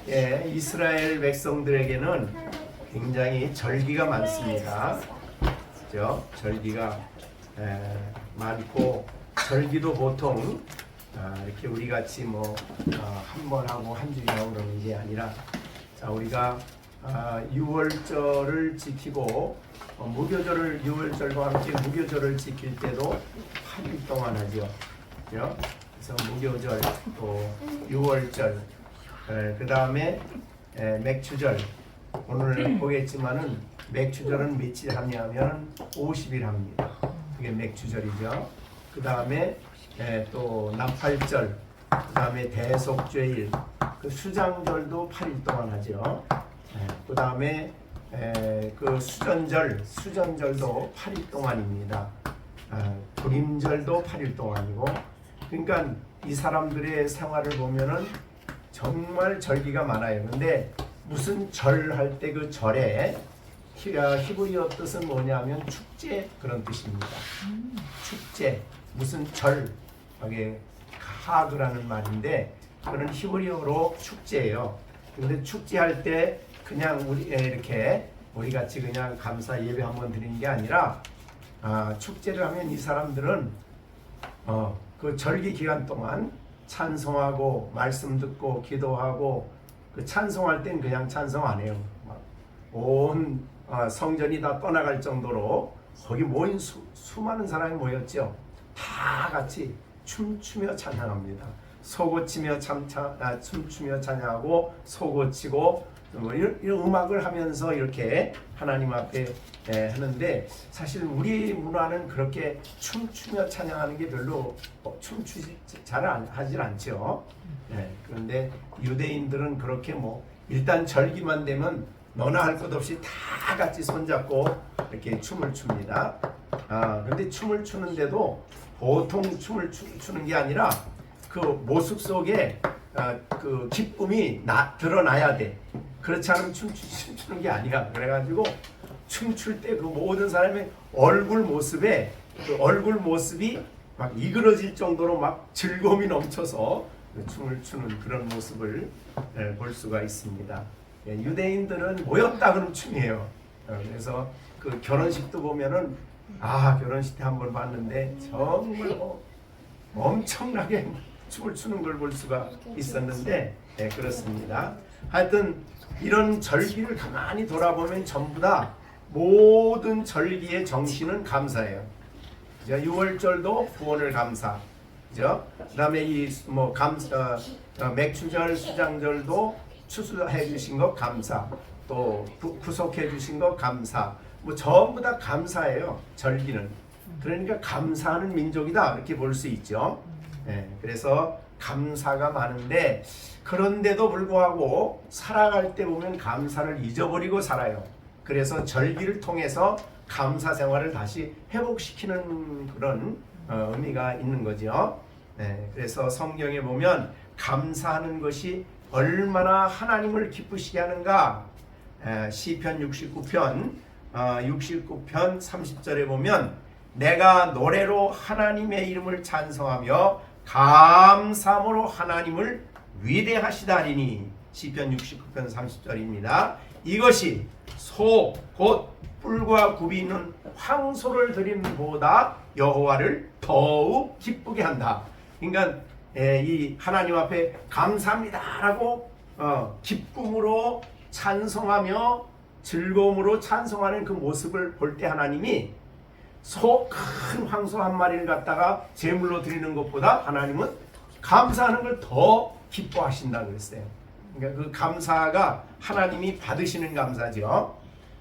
예, 이스라엘 백성들에게는 굉장히 절기가 많습니다. 그죠? 절기가 많고, 절기도 보통 이렇게 우리 같이 뭐 한 번 하고 한 주일 하고 그러는 게 아니라, 자, 우리가 유월절을 지키고 무교절을, 유월절과 함께 무교절을 지킬 때도 8일 동안 하죠. 그죠? 그래서 무교절, 또 유월절, 그 다음에 맥추절, 오늘 보겠지만은 맥추절은 며칠 하냐면 50일 합니다. 그게 맥추절이죠. 그 다음에 또 나팔절, 그 다음에 대속죄일, 그 수장절도 8일 동안 하죠. 그 다음에 그 수전절도 8일 동안입니다. 불임절도 8일 동안이고, 그러니까 이 사람들의 생활을 보면은 정말 절기가 많아요. 근데 무슨 절 할 때 그 절에 히브리어 뜻은 뭐냐면 축제, 그런 뜻입니다. 축제, 무슨 절, 이게 하그라는 말인데 그런 히브리어로 축제예요. 근데 축제할 때 그냥 이렇게 우리 같이 그냥 감사 예배 한번 드리는 게 아니라, 축제를 하면 이 사람들은 그 절기 기간 동안 찬송하고 말씀 듣고 기도하고, 그 찬송할 땐 그냥 찬송 안 해요. 온 성전이 다 떠나갈 정도로 거기 모인 수많은 사람이 모였죠. 다 같이 춤추며 찬양합니다. 소고치며 춤추며 찬양하고 소고치고 뭐 이런 음악을 하면서 이렇게 하나님 앞에 하는데, 사실 우리 문화는 그렇게 춤추며 찬양하는 게 별로 춤추지 잘 하질 않죠. 그런데 유대인들은 그렇게 뭐 일단 절기만 되면 너나 할 것 없이 다 같이 손잡고 이렇게 춤을 춥니다. 그런데 춤을 추는데도 보통 춤을 추는 게 아니라 그 모습 속에 그 기쁨이 드러나야 돼. 그렇지 않으면 춤추는 게 아니야. 그래가지고 춤출 때 그 모든 사람의 얼굴 모습에, 그 얼굴 모습이 막 이그러질 정도로 막 즐거움이 넘쳐서 춤을 추는 그런 모습을 볼 수가 있습니다. 유대인들은 모였다 그러면 춤이에요. 그래서 그 결혼식도 보면은, 결혼식 때 한번 봤는데 정말 엄청나게 춤을 추는 걸 볼 수가 있었는데, 그렇습니다. 하여튼 이런 절기를 가만히 돌아보면 전부 다 모든 절기의 정신은 감사예요. 그죠? 6월절도 구원을 감사, 그죠? 그다음에 이 뭐 맥추절, 수장절도 추수해 주신 것 감사, 또 구속해 주신 것 감사, 뭐 전부 다 감사예요. 절기는. 그러니까 감사하는 민족이다, 이렇게 볼 수 있죠. 그래서 감사가 많은데, 그런데도 불구하고 살아갈 때 보면 감사를 잊어버리고 살아요. 그래서 절기를 통해서 감사 생활을 다시 회복시키는 그런 의미가 있는 거죠. 그래서 성경에 보면 감사하는 것이 얼마나 하나님을 기쁘시게 하는가. 시편 69편 30절에 보면, 내가 노래로 하나님의 이름을 찬송하며 감사함으로 하나님을 위대하시다리니. 시편 69편 30절입니다. 이것이 소 곧 뿔과 굽이 있는 황소를 드림보다 여호와를 더욱 기쁘게 한다. 그러니까 이 하나님 앞에 감사합니다라고 기쁨으로 찬송하며 즐거움으로 찬송하는 그 모습을 볼 때, 하나님이 큰 황소 한 마리를 갖다가 제물로 드리는 것보다 하나님은 감사하는 걸 더 기뻐하신다 그랬어요. 그러니까 그 감사가 하나님이 받으시는 감사죠.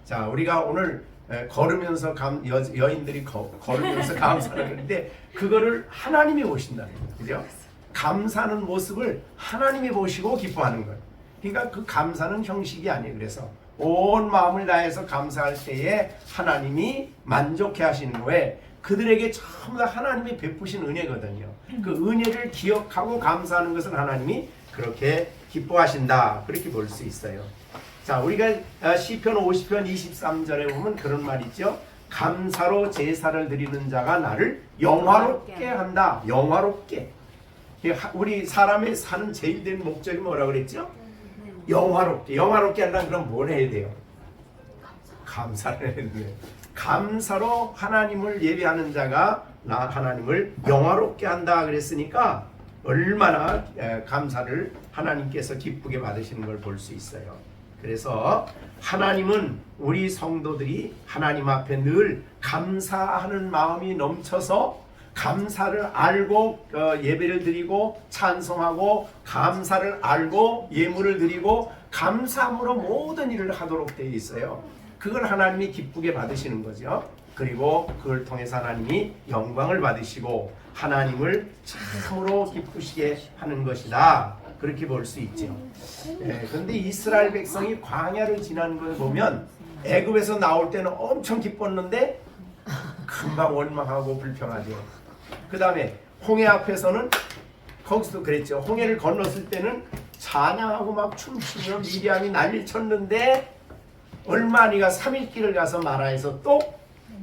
자, 우리가 오늘 걸으면서 여인들이 걸으면서 감사를 하는데, 그거를 하나님이 보신다는 거예요. 그죠? 감사하는 모습을 하나님이 보시고 기뻐하는 거예요. 그러니까 그 감사는 형식이 아니에요. 그래서 온 마음을 다해서 감사할 때에 하나님이 만족해 하시는 거에, 그들에게 전부 다 하나님이 베푸신 은혜거든요. 그 은혜를 기억하고 감사하는 것은 하나님이 그렇게 기뻐하신다, 그렇게 볼 수 있어요. 자, 우리가 시편 50편 23절에 보면 그런 말 있죠. 감사로 제사를 드리는 자가 나를 영화롭게 한다. 영화롭게. 우리 사람의 사는 제일 된 목적이 뭐라고 그랬죠? 영화롭게 하려면 그럼 뭘 해야 돼요? 감사를 해야 돼요. 감사로 하나님을 예배하는 자가 나 하나님을 영화롭게 한다 그랬으니까 얼마나 감사를 하나님께서 기쁘게 받으시는 걸 볼 수 있어요. 그래서 하나님은 우리 성도들이 하나님 앞에 늘 감사하는 마음이 넘쳐서 감사를 알고 예배를 드리고 찬송하고 감사를 알고 예물을 드리고 감사함으로 모든 일을 하도록 되어 있어요. 그걸 하나님이 기쁘게 받으시는 거죠. 그리고 그걸 통해서 하나님이 영광을 받으시고 하나님을 참으로 기쁘시게 하는 것이다. 그렇게 볼 수 있죠. 그런데 이스라엘 백성이 광야를 지나는 걸 보면 애굽에서 나올 때는 엄청 기뻤는데 금방 원망하고 불평하죠. 그 다음에 홍해 앞에서는 거기서도 그랬죠. 홍해를 건넜을 때는 찬양하고 막 춤추며 미디안이 난리를 쳤는데 얼마 안이가 3일 길을 가서 마라에서 또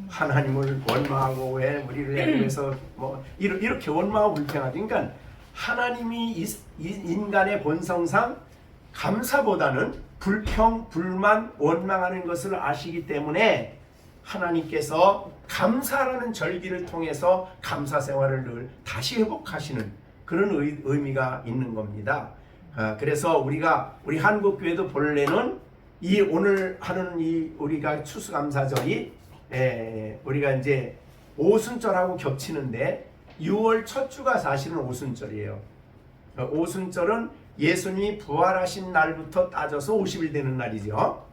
하나님을 원망하고 왜 우리를 애굽에서 뭐 이렇게 원망하고 불평하죠. 그러니까 하나님이 인간의 본성상 감사보다는 불평, 불만, 원망하는 것을 아시기 때문에 하나님께서 감사라는 절기를 통해서 감사 생활을 늘 다시 회복하시는 그런 의미가 있는 겁니다. 그래서 우리 한국교회도 본래는 이 오늘 하는 이 우리가 추수감사절이 우리가 이제 오순절하고 겹치는데 6월 첫 주가 사실은 오순절이에요. 오순절은 예수님이 부활하신 날부터 따져서 50일 되는 날이죠.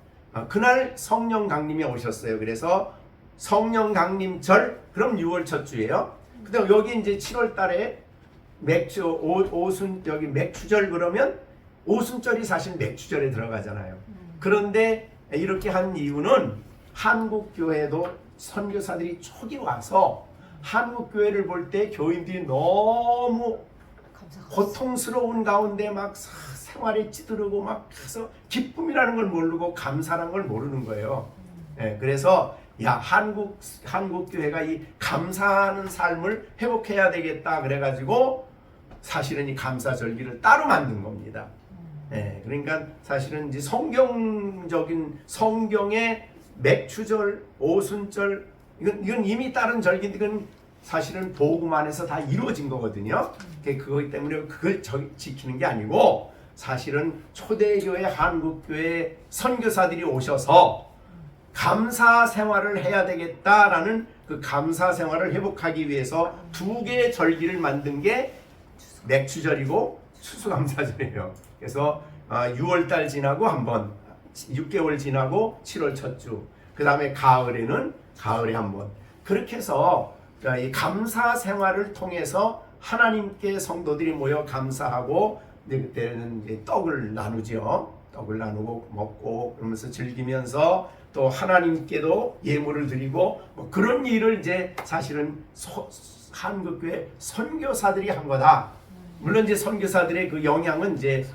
그날 성령 강림이 오셨어요. 그래서 성령 강림절 그럼 6월 첫 주예요. 근데 여기 이제 7월 달에 여기 맥추절 그러면 오순절이 사실 맥추절에 들어가잖아요. 그런데 이렇게 한 이유는 한국 교회도 선교사들이 초기 와서 한국 교회를 볼 때 교인들이 너무 고통스러운 가운데 막 생활에 찌들고 막 해서 기쁨이라는 걸 모르고 감사라는 걸 모르는 거예요. 그래서 한국 교회가 이 감사하는 삶을 회복해야 되겠다 그래가지고 사실은 이 감사절기를 따로 만든 겁니다. 그러니까 사실은 이제 성경의 맥추절, 오순절 이건 이미 다른 절기인데 이건 사실은 복음 안에서 다 이루어진 거거든요. 그것 때문에 그걸 지키는 게 아니고 사실은 초대교회 한국교회 선교사들이 오셔서 감사 생활을 해야 되겠다라는 그 감사 생활을 회복하기 위해서 두 개의 절기를 만든 게 맥추절이고 추수감사절이에요. 그래서 6월달 지나고 한번 6개월 지나고 7월 첫 주, 그 다음에 가을에 한번 그렇게 해서 이 감사 생활을 통해서 하나님께 성도들이 모여 감사하고 그때는 이제 떡을 나누죠. 떡을 나누고 먹고 그러면서 즐기면서 또 하나님께도 예물을 드리고 뭐 그런 일을 이제 사실은 한국교회 선교사들이 한 거다. 물론 이제 선교사들의 그 영향은 이제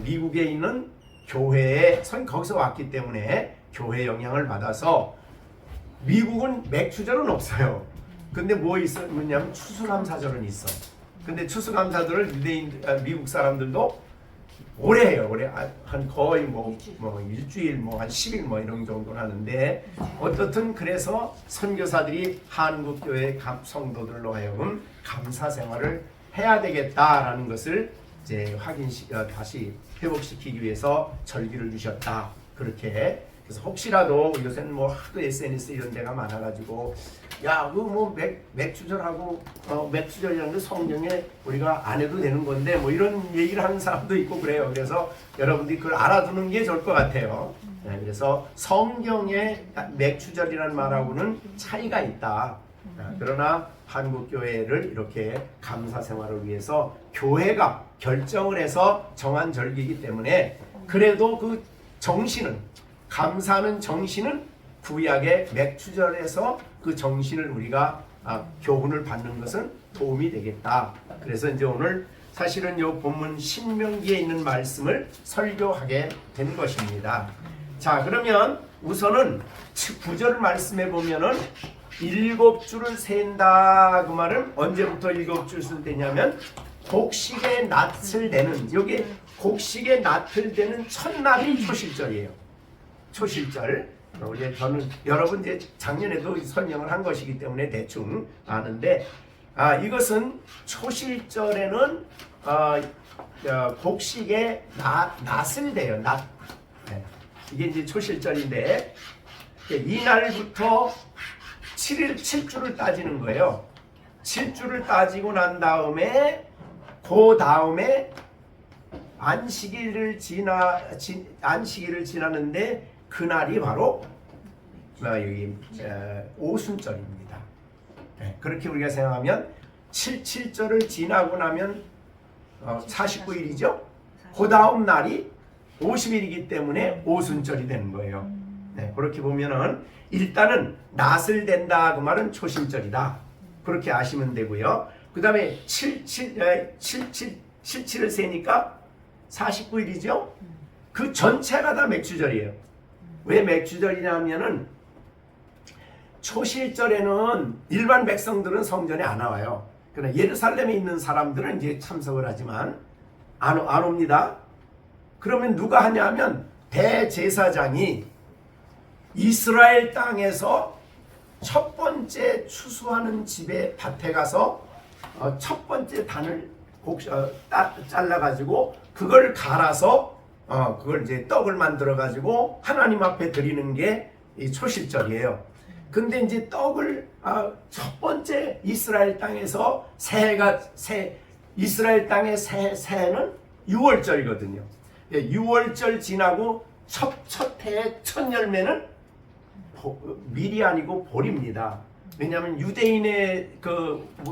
미국에 있는 교회에 거기서 왔기 때문에 교회 영향을 받아서 미국은 맥추절은 없어요. 근데 뭐 있냐면 추수감사절은 있어. 근데 추수감사절을 미국 사람들도 오래 해요. 오래 한 거의 뭐 일주일 한 10일 이런 정도 하는데 어떻든 그래서 선교사들이 한국 교회 성도들로 하여금 감사 생활을 해야 되겠다라는 것을 이제 다시 회복시키기 위해서 절기를 주셨다. 그렇게 그래서 혹시라도 요새는 뭐 하도 SNS 이런 데가 많아가지고 맥추절하고 맥추절이라는 게 성경에 우리가 안 해도 되는 건데 뭐 이런 얘기를 하는 사람도 있고 그래요. 그래서 여러분들이 그걸 알아두는 게 좋을 것 같아요. 그래서 성경에 맥추절이라는 말하고는 차이가 있다. 그러나 한국 교회를 이렇게 감사 생활을 위해서 교회가 결정을 해서 정한 절기이기 때문에 그래도 그 정신은 감사하는 정신은 구약의 맥추절에서 그 정신을 우리가 교훈을 받는 것은 도움이 되겠다. 그래서 이제 오늘 사실은 이 본문 신명기에 있는 말씀을 설교하게 된 것입니다. 자, 그러면 우선은 9절 말씀에 보면은 7주를 센다 그 말은 언제부터 7주를 센다냐면 곡식의 낫을 내는 여기 곡식에 나틀되는 첫날이 초실절이에요. 초실절. 저는 여러분 이제 작년에도 설명을 한 것이기 때문에 대충 아는데, 이것은 초실절에는 곡식에 낫을 대요. 낫. 네. 이게 이제 초실절인데, 이날부터 7주를 따지는 거예요. 7주를 따지고 난 다음에 그 다음에 안식일을 지나는데 그날이 바로 여기 오순절입니다. 네, 그렇게 우리가 생각하면 7절을 지나고 나면 49일이죠. 그 다음 날이 50일이기 때문에 오순절이 되는 거예요. 네, 그렇게 보면은 일단은 낫을 댄다 그 말은 초실절이다. 그렇게 아시면 되고요. 그 다음에 77을 세니까 49일이죠. 그 전체가 다 맥주절이에요. 왜 맥주절이냐면은 초실절에는 일반 백성들은 성전에 안 와요. 그러나 예루살렘에 있는 사람들은 이제 참석을 하지만 안 옵니다. 그러면 누가 하냐면 대제사장이 이스라엘 땅에서 첫 번째 추수하는 집에 밭에 가서 첫 번째 단을 잘라가지고 그걸 갈아서 그걸 이제 떡을 만들어가지고 하나님 앞에 드리는 게 이 초실절이에요. 근데 이제 떡을 첫 번째 이스라엘 땅에서 이스라엘 땅의 새해는 6월절이거든요. 6월절 지나고 첫 해의 첫 열매는 밀이 아니고 보리입니다. 왜냐하면 유대인의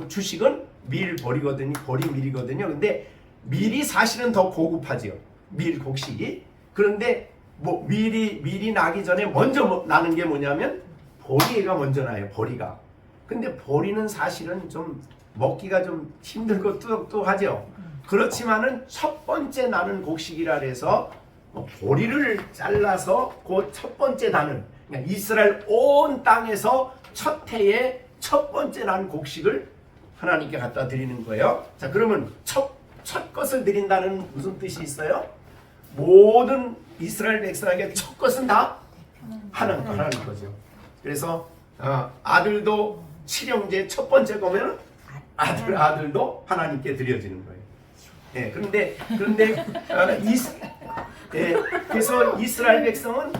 주식은 밀이거든요. 근데 밀이 사실은 더 고급하지요. 밀 곡식이. 그런데 밀이 나기 전에 먼저 나는 게 뭐냐면 보리가 먼저 나요. 보리가. 근데 보리는 사실은 좀 먹기가 좀 힘들고 뚜덕뚜덕하죠. 그렇지만은 첫 번째 나는 곡식이라 해서 보리를 잘라서 그 첫 번째 나는 이스라엘 온 땅에서 첫 해에 첫 번째 난 곡식을 하나님께 갖다 드리는 거예요. 자, 그러면 첫 것을 드린다는 무슨 뜻이 있어요? 모든 이스라엘 백성에게 첫 것은 다 하나님 거죠. 그래서 아들도 칠형제 첫 번째 거면 아들도 하나님께 드려지는 거예요. 예, 그런데 그래서 이스라엘 백성은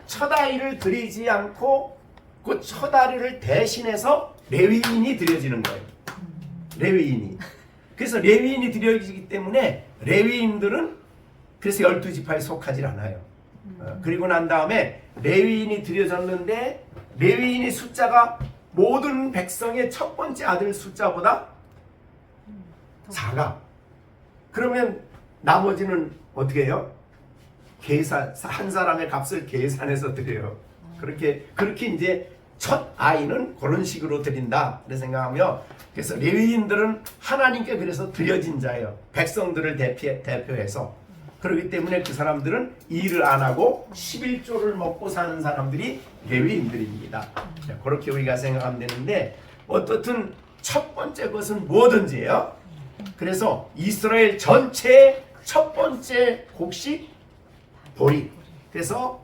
첫 아이를 드리지 않고 그 첫 아이를 대신해서 레위인이 드려지는 거예요. 레위인이. 그래서 레위인이 드려지기 때문에 레위인들은 그래서 12지파에 속하지 않아요. 그리고 난 다음에 레위인이 드려졌는데 레위인의 숫자가 모든 백성의 첫 번째 아들 숫자보다 작아. 그러면 나머지는 어떻게 해요? 한 사람의 값을 계산해서 드려요. 그렇게 이제 첫 아이는 그런 식으로 드린다. 그렇게 생각하며 그래서 레위인들은 하나님께 그래서 드려진 자예요. 백성들을 대표해서. 그렇기 때문에 그 사람들은 일을 안 하고 11조를 먹고 사는 사람들이 레위인들입니다. 그렇게 우리가 생각하면 되는데 어떻든 첫 번째 것은 뭐든지예요. 그래서 이스라엘 전체의 첫 번째 곡식 보리. 그래서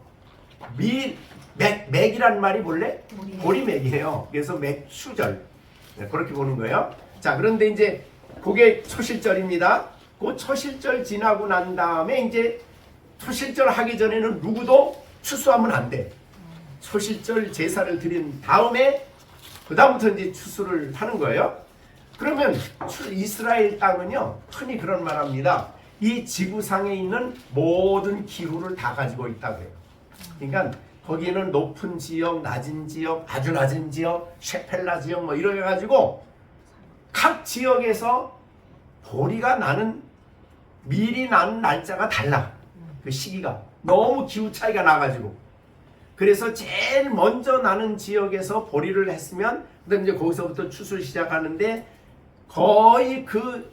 맥이란 말이 본래 보리맥이에요. 그래서 맥추절. 그렇게 보는 거예요. 자, 그런데 이제 그게 초실절입니다. 그 초실절 지나고 난 다음에 이제 초실절 하기 전에는 누구도 추수하면 안 돼. 초실절 제사를 드린 다음에 그 다음부터 이제 추수를 하는 거예요. 그러면 이스라엘 땅은요 흔히 그런 말합니다. 이 지구상에 있는 모든 기후를 다 가지고 있다고 해요. 그러니까 거기에는 높은 지역, 낮은 지역, 아주 낮은 지역, 셰펠라 지역 뭐 이렇게 가지고 각 지역에서 보리가 나는 밀이 나는 날짜가 달라. 그 시기가 너무 기후 차이가 나가지고 그래서 제일 먼저 나는 지역에서 보리를 했으면 그다음 이제 거기서부터 추수를 시작하는데 거의 그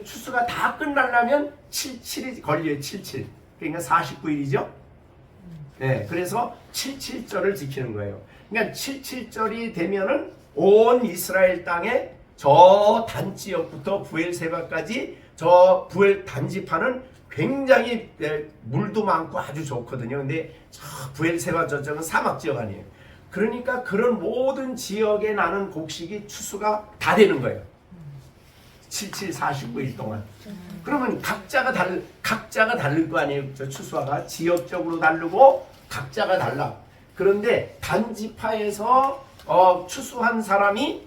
추수가 다 끝나려면 77이 걸려요. 77. 그러니까 49일이죠. 네, 그래서 77절을 지키는 거예요. 그러니까 77절이 되면은 온 이스라엘 땅에 저 단지역부터 부엘세바까지 저 부엘 단지파는 굉장히 물도 많고 아주 좋거든요. 근데 저 부엘세바 저쪽은 사막 지역 아니에요. 그러니까 그런 모든 지역에 나는 곡식이 추수가 다 되는 거예요. 77, 49일 동안. 그러면 각자가 다를 거 아니에요. 저 추수화가 지역적으로 다르고 각자가 달라. 그런데 단지파에서 추수한 사람이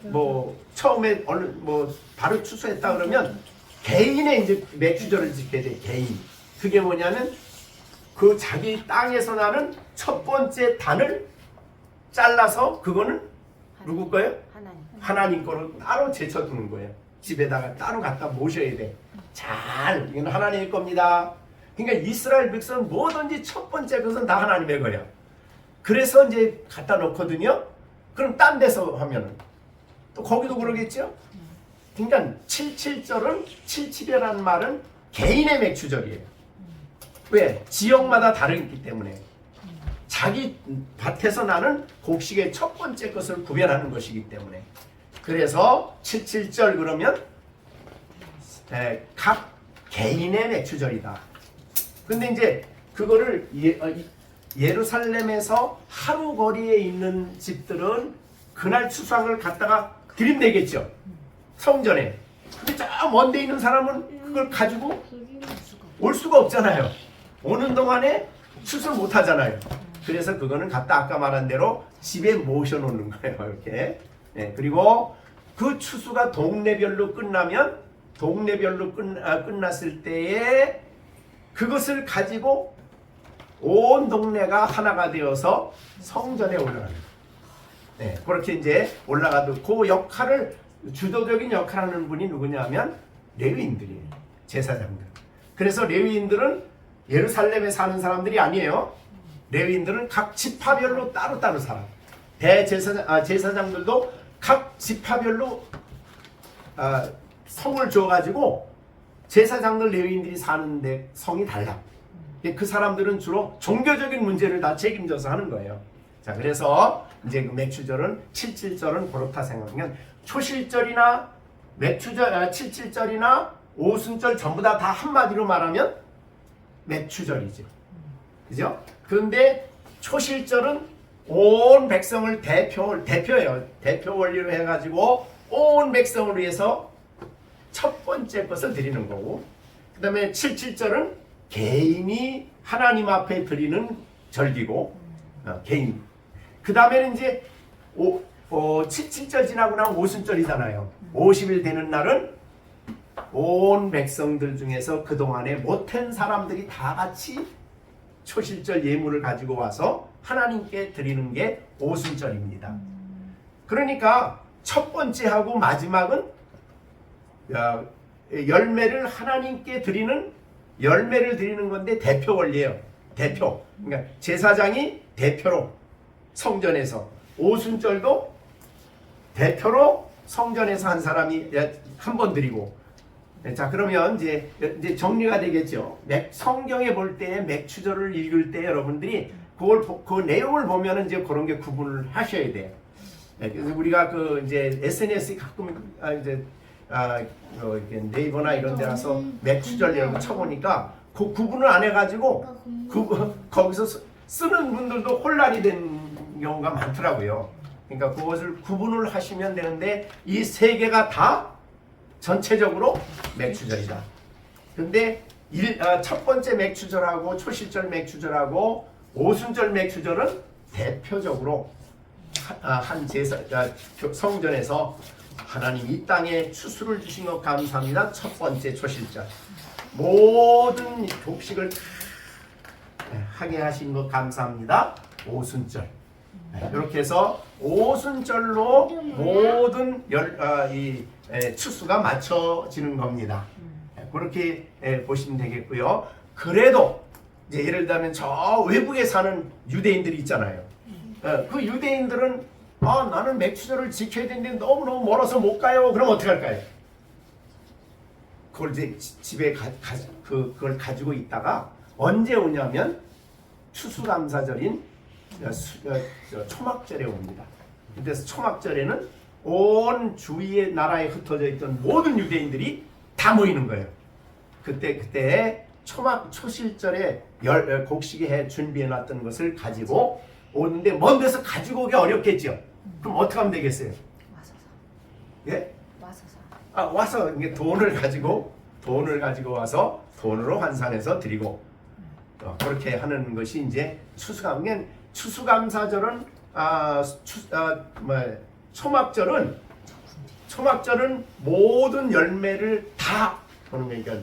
뭐 처음에 뭐 바로 추수했다 그러면 개인의 이제 맥주절을 지켜야 돼. 개인. 그게 뭐냐면 그 자기 땅에서 나는 첫 번째 단을 잘라서 그거는 누구 거예요? 하나님 거로 따로 제쳐두는 거예요. 집에다가 따로 갖다 모셔야 돼. 이건 하나님의 겁니다. 그러니까 이스라엘 백성은 뭐든지 첫 번째 것은 다 하나님의 거예요. 그래서 이제 갖다 놓거든요. 그럼 딴 데서 하면은 또 거기도 그러겠죠? 그러니까 77절은 77이라는 말은 개인의 맥주절이에요. 왜? 지역마다 다르기 때문에 자기 밭에서 나는 곡식의 첫 번째 것을 구별하는 것이기 때문에 그래서 77절 그러면 각 개인의 맥주절이다. 근데 이제 그거를 예루살렘에서 하루 거리에 있는 집들은 그날 추수한 갖다가 드림내겠죠. 성전에. 근데 저 먼 데 있는 사람은 그걸 가지고 올 수가 없잖아요. 오는 동안에 추수를 못 하잖아요. 그래서 그거는 갖다 아까 말한 대로 집에 모셔놓는 거예요. 이렇게. 네, 그리고 그 추수가 동네별로 끝나면 끝났을 때에 그것을 가지고 온 동네가 하나가 되어서 성전에 올라가는 거예요. 네, 그렇게 이제 올라가도 그 역할을 주도적인 역할을 하는 분이 누구냐면 레위인들이에요. 제사장들. 그래서 레위인들은 예루살렘에 사는 사람들이 아니에요. 레위인들은 각 지파별로 따로따로 살아요. 제사장들도 각 지파별로 성을 줘가지고 제사장들 레위인들이 사는데 성이 달라. 그 사람들은 주로 종교적인 문제를 다 책임져서 하는 거예요. 자, 그래서 이제 그 맥추절은 77절은 그렇다 생각하면 초실절이나 맥추절, 77절이나 오순절 전부 다 한마디로 말하면 맥추절이죠. 그죠? 그런데 초실절은 온 백성을 대표예요. 대표 원리로 해가지고 온 백성을 위해서 첫 번째 것을 드리는 거고, 그 다음에 77절은 개인이 하나님 앞에 드리는 절기고, 개인. 그 다음에는 이제 77절 지나고 나면 오순절이잖아요. 50일 되는 날은 온 백성들 중에서 그동안에 못한 사람들이 다 같이 초실절 예물을 가지고 와서 하나님께 드리는 게 오순절입니다. 그러니까 첫 번째하고 마지막은 열매를 하나님께 드리는 건데 대표 원리예요. 대표. 그러니까 제사장이 대표로 성전에서, 오순절도 대표로 성전에서 한 사람이 한 번 드리고. 자, 그러면 이제 정리가 되겠죠. 성경에 볼 때 맥추절을 읽을 때 여러분들이 그 내용을 보면은 이제 그런 게 구분을 하셔야 돼요. 그래서 우리가 이제 SNS 가끔 네이버나 이런 데 가서 맥추절 이런 거 쳐보니까 그 구분을 안 해가지고 거기서 쓰는 분들도 혼란이 된 경우가 많더라고요. 그러니까 그것을 구분을 하시면 되는데 이 세 개가 다 전체적으로 맥추절이다. 근데 첫 번째 맥추절하고 초실절 맥추절하고 오순절 맥추절은 대표적으로 한 성전에서 하나님 이 땅에 추수를 주신 것 감사합니다. 첫 번째 초실절. 모든 곡식을 하게 하신 것 감사합니다. 오순절. 이렇게 해서 오순절로 모든 추수가 맞춰지는 겁니다. 그렇게 보시면 되겠고요. 그래도 이제 예를 들면 저 외국에 사는 유대인들이 있잖아요. 그 유대인들은 나는 맥추절을 지켜야 되는데 너무너무 멀어서 못 가요. 그럼 어떻게 할까요? 그걸 이제 집에 그걸 가지고 있다가 언제 오냐면 추수감사절인 초막절에 옵니다. 그래서 초막절에는 온 주위의 나라에 흩어져 있던 모든 유대인들이 다 모이는 거예요. 그때 초실절에 곡식에 해 준비해 놨던 것을 가지고 오는데 먼 데서 가지고 오기 어렵겠죠. 그럼 어떻게 하면 되겠어요? 와서 사. 예? 와서 사. 와서 이게 돈을 가지고 와서 돈으로 환산해서 드리고 그렇게 하는 것이 이제 추수감사절은 초막절은 모든 열매를 다 보는 거니까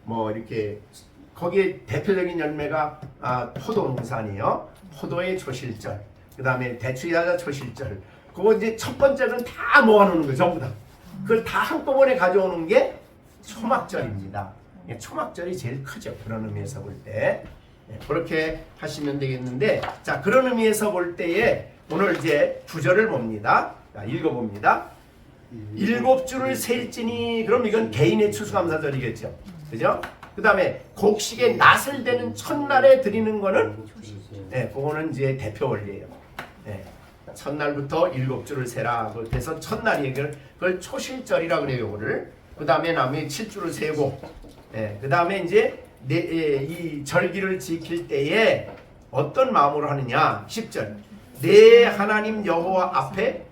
뭐 이렇게 거기에 대표적인 열매가 포도 농산이요. 포도의 초실절, 그 다음에 대추야자 초실절. 그거 이제 첫 번째는 다 모아놓는 거 전부 다. 그걸 다 한꺼번에 가져오는 게 초막절입니다. 초막절이 제일 크죠. 그런 의미에서 볼 때. 그렇게 하시면 되겠는데, 자, 그런 의미에서 볼 때에 오늘 이제 구절을 봅니다. 자, 읽어봅니다. 7주를 셀지니, 그럼 이건 개인의 추수감사절이겠죠. 그죠? 그 다음에 곡식의 낫을 대는 첫날에 드리는 거는 그거는 이제 대표 원리예요. 첫날부터 7주를 세라. 그래서 첫날이 그걸 초실절이라고 그래요. 이거를. 그 다음에 남이 7주를 세고, 그 다음에 이제 이 절기를 지킬 때에 어떤 마음으로 하느냐. 10절. 내 하나님 여호와 앞에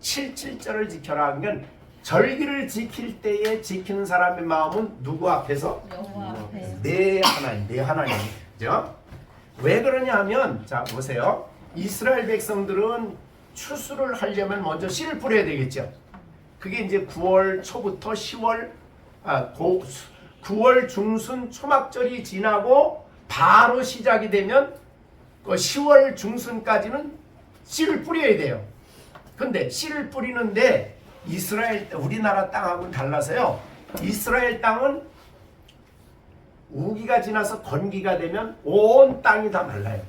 7절을 지켜라. 그러니까 절기를 지킬 때에 지키는 사람의 마음은 누구 앞에서? 여호와 앞에. 내 하나님. 그죠? 왜 그러냐 하면, 자, 보세요. 이스라엘 백성들은 추수를 하려면 먼저 씨를 뿌려야 되겠죠. 그게 이제 9월 초부터 9월 중순 초막절이 지나고 바로 시작이 되면 그 10월 중순까지는 씨를 뿌려야 돼요. 근데 씨를 뿌리는데 우리나라 땅하고는 달라서요. 이스라엘 땅은 우기가 지나서 건기가 되면 온 땅이 다 말라요.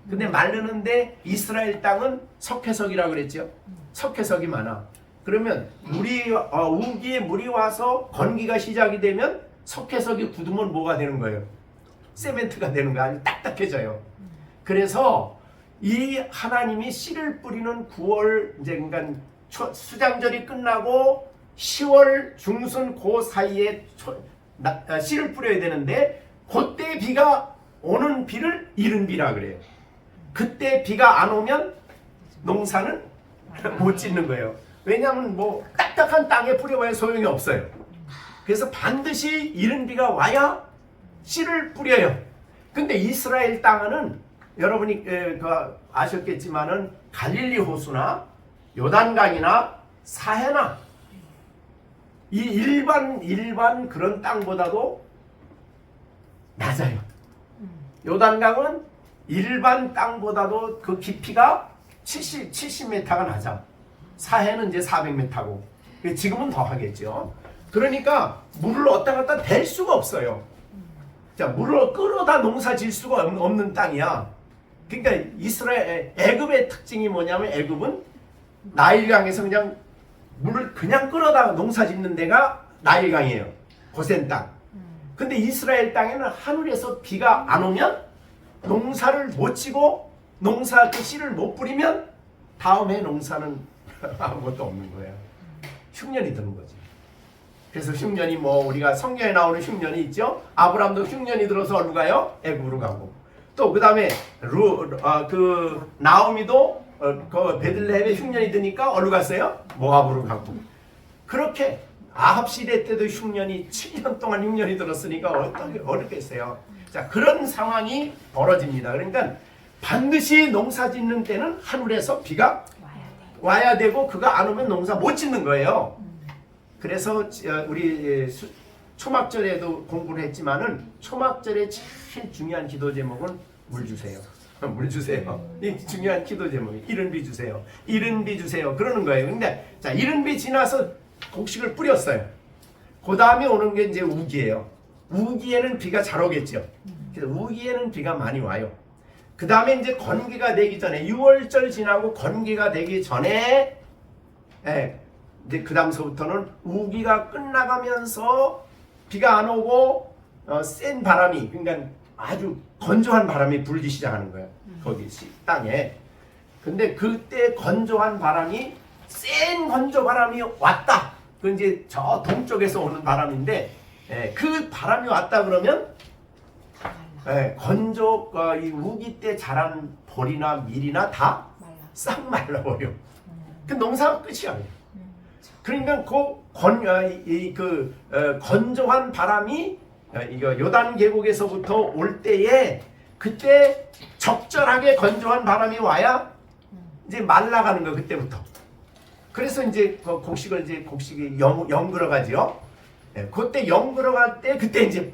근데 마르는데 이스라엘 땅은 석회석이라고 그랬죠. 석회석이 많아. 그러면 우기에 물이 와서 건기가 시작이 되면 석회석이 굳으면 뭐가 되는 거예요? 세멘트가 되는 거예요. 아주 딱딱해져요. 그래서 이 하나님이 씨를 뿌리는 9월 이제 그러니까 수장절이 끝나고 10월 중순 그 사이에 씨를 뿌려야 되는데 그때 비가 오는 비를 이른 비라 그래요. 그때 비가 안 오면 농사는 못 짓는 거예요. 왜냐하면 뭐 딱딱한 땅에 뿌려봐야 소용이 없어요. 그래서 반드시 이른 비가 와야 씨를 뿌려요. 근데 이스라엘 땅은 여러분이 아셨겠지만은 갈릴리 호수나 요단강이나 사해나 이 일반 그런 땅보다도 낮아요. 요단강은 일반 땅보다도 그 깊이가 70m가 낮아. 사해는 이제 400m고. 지금은 더 하겠죠. 그러니까 물을 왔다 갔다 댈 수가 없어요. 자, 물을 끌어다 농사 질 수가 없는 땅이야. 그러니까 애굽의 특징이 뭐냐면 애굽은 나일강에서 그냥 물을 그냥 끌어다 농사 짓는 데가 나일강이에요. 고센 땅. 근데 이스라엘 땅에는 하늘에서 비가 안 오면 농사를 못 지고 농사 그 씨를 못 뿌리면 다음 해 농사는 아무것도 없는 거예요. 흉년이 드는 거지. 그래서 흉년이 뭐 우리가 성경에 나오는 흉년이 있죠. 아브라함도 흉년이 들어서 어디로 가요? 애굽으로 가고. 또 그다음에 나오미도 그 베들레헴에 흉년이 드니까 어디로 갔어요? 모압으로 가고. 그렇게 아합 시대 때도 흉년이 7년 동안 흉년이 들었으니까 어떻게 어렵겠어요. 자, 그런 상황이 벌어집니다. 그러니까 반드시 농사 짓는 때는 하늘에서 비가 와야 되고 그가 안 오면 농사 못 짓는 거예요. 그래서 우리 초막절에도 공부를 했지만은 초막절의 제일 중요한 기도 제목은 물 주세요. 물 주세요. 이 중요한 기도 제목이 이른 비 주세요. 이른 비 주세요. 그러는 거예요. 근데 자, 이른 비 지나서 곡식을 뿌렸어요. 그 다음에 오는 게 이제 우기예요. 우기에는 비가 잘 오겠죠. 그래서 우기에는 비가 많이 와요. 그 다음에 이제 건기가 되기 전에 6월절 지나고 건기가 되기 전에 이제 그 다음서부터는 우기가 끝나가면서 비가 안 오고 센 바람이 그러니까 아주 건조한 바람이 불기 시작하는 거예요. 거기 땅에. 근데 그때 건조한 바람이 센 건조 바람이 왔다. 그 이제 저 동쪽에서 오는 바람인데 그 바람이 왔다 그러면 건조 이 우기 때 자란 벌이나 밀이나 다 말라. 싹 말라버려. 그 농사가 끝이야. 그러니까 그 건조한 바람이 이거 요단 계곡에서부터 올 때에 그때 적절하게 건조한 바람이 와야 이제 말라가는 거 그때부터. 그래서 이제 곡식이 영그러가지요. 그때 영그러갈 때 그때 이제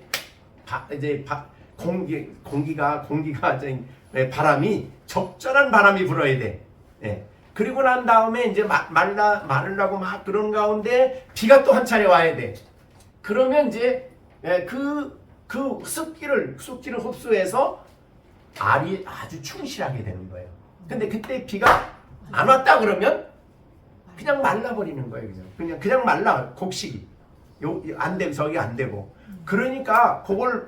공기가 바람이 적절한 바람이 불어야 돼. 그리고 난 다음에 이제 마르려고 막 그런 가운데 비가 또 한 차례 와야 돼. 그러면 이제 그 습기를 흡수해서 알이 아주 충실하게 되는 거예요. 근데 그때 비가 안 왔다 그러면 그냥 말라버리는 거예요. 그냥 말라 곡식이 안 되고 저기 안 되고. 그러니까 그걸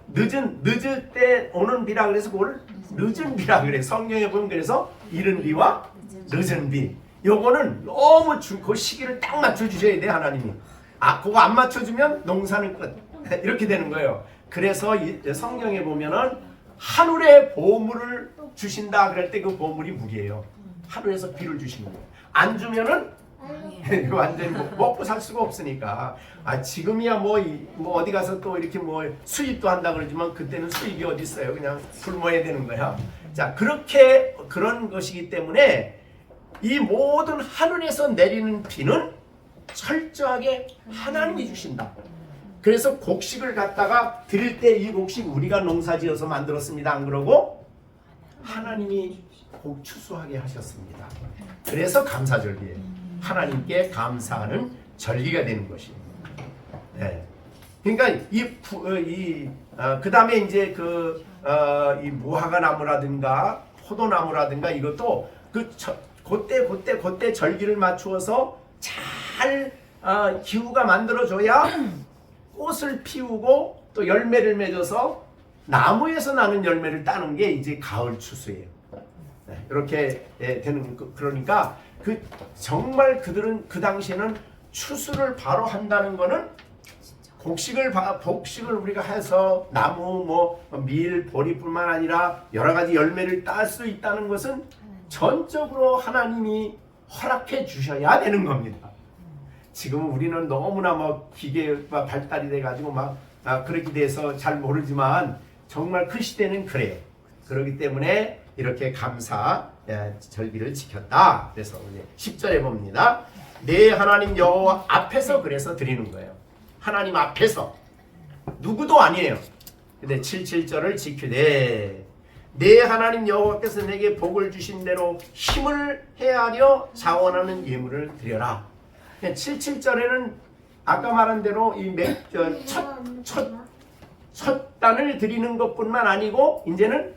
늦을 때 오는 비라 그래서 그걸 늦은 비라 그래. 성경에 보면 그래서 이른 비와 늦은 비. 요거는 너무 그 시기를 딱 맞춰 주셔야 돼 하나님이. 그거 안 맞춰주면 농사는 끝. 이렇게 되는 거예요. 그래서 성경에 보면은 하늘에 보물을 주신다 그럴 때 그 보물이 물이에요. 하늘에서 비를 주시는 거예요. 안 주면은 완전히 먹고 살 수가 없으니까. 지금이야 뭐 어디 가서 또 이렇게 뭐 수입도 한다 그러지만 그때는 수입이 어디 있어요. 그냥 굶어야 되는 거야. 자, 그런 것이기 때문에 이 모든 하늘에서 내리는 비는 철저하게 하나님이 주신다. 그래서 곡식을 갖다가 드릴 때 이 곡식 우리가 농사지어서 만들었습니다. 안 그러고 하나님이 추수하게 하셨습니다. 그래서 감사절기예요. 하나님께 감사하는 절기가 되는 것입니다. 그러니까 그 다음에 이제 이 무화과 나무라든가 포도나무라든가 이것도 그때 절기를 맞추어서 잘 기후가 만들어줘야 꽃을 피우고 또 열매를 맺어서 나무에서 나는 열매를 따는 게 이제 가을 추수예요. 이렇게 되는 그러니까 정말 그들은 그 당시에는 추수를 바로 한다는 거는 곡식을 우리가 해서 나무 밀 보리뿐만 아니라 여러 가지 열매를 딸 수 있다는 것은 전적으로 하나님이 허락해 주셔야 되는 겁니다. 지금 우리는 너무나 기계가 발달이 돼가지고 그렇게 돼서 잘 모르지만 정말 그 시대는 그래요. 그렇기 때문에 이렇게 감사 절기를 지켰다. 그래서 이제 10절에 봅니다. 내 하나님 여호와 앞에서 그래서 드리는 거예요. 하나님 앞에서 누구도 아니에요. 근데 7절을 지키되 내 하나님 여호와께서 내게 복을 주신 대로 힘을 헤아려 자원하는 예물을 드려라. 7절에는 아까 말한 대로 첫 단을 드리는 것뿐만 아니고 이제는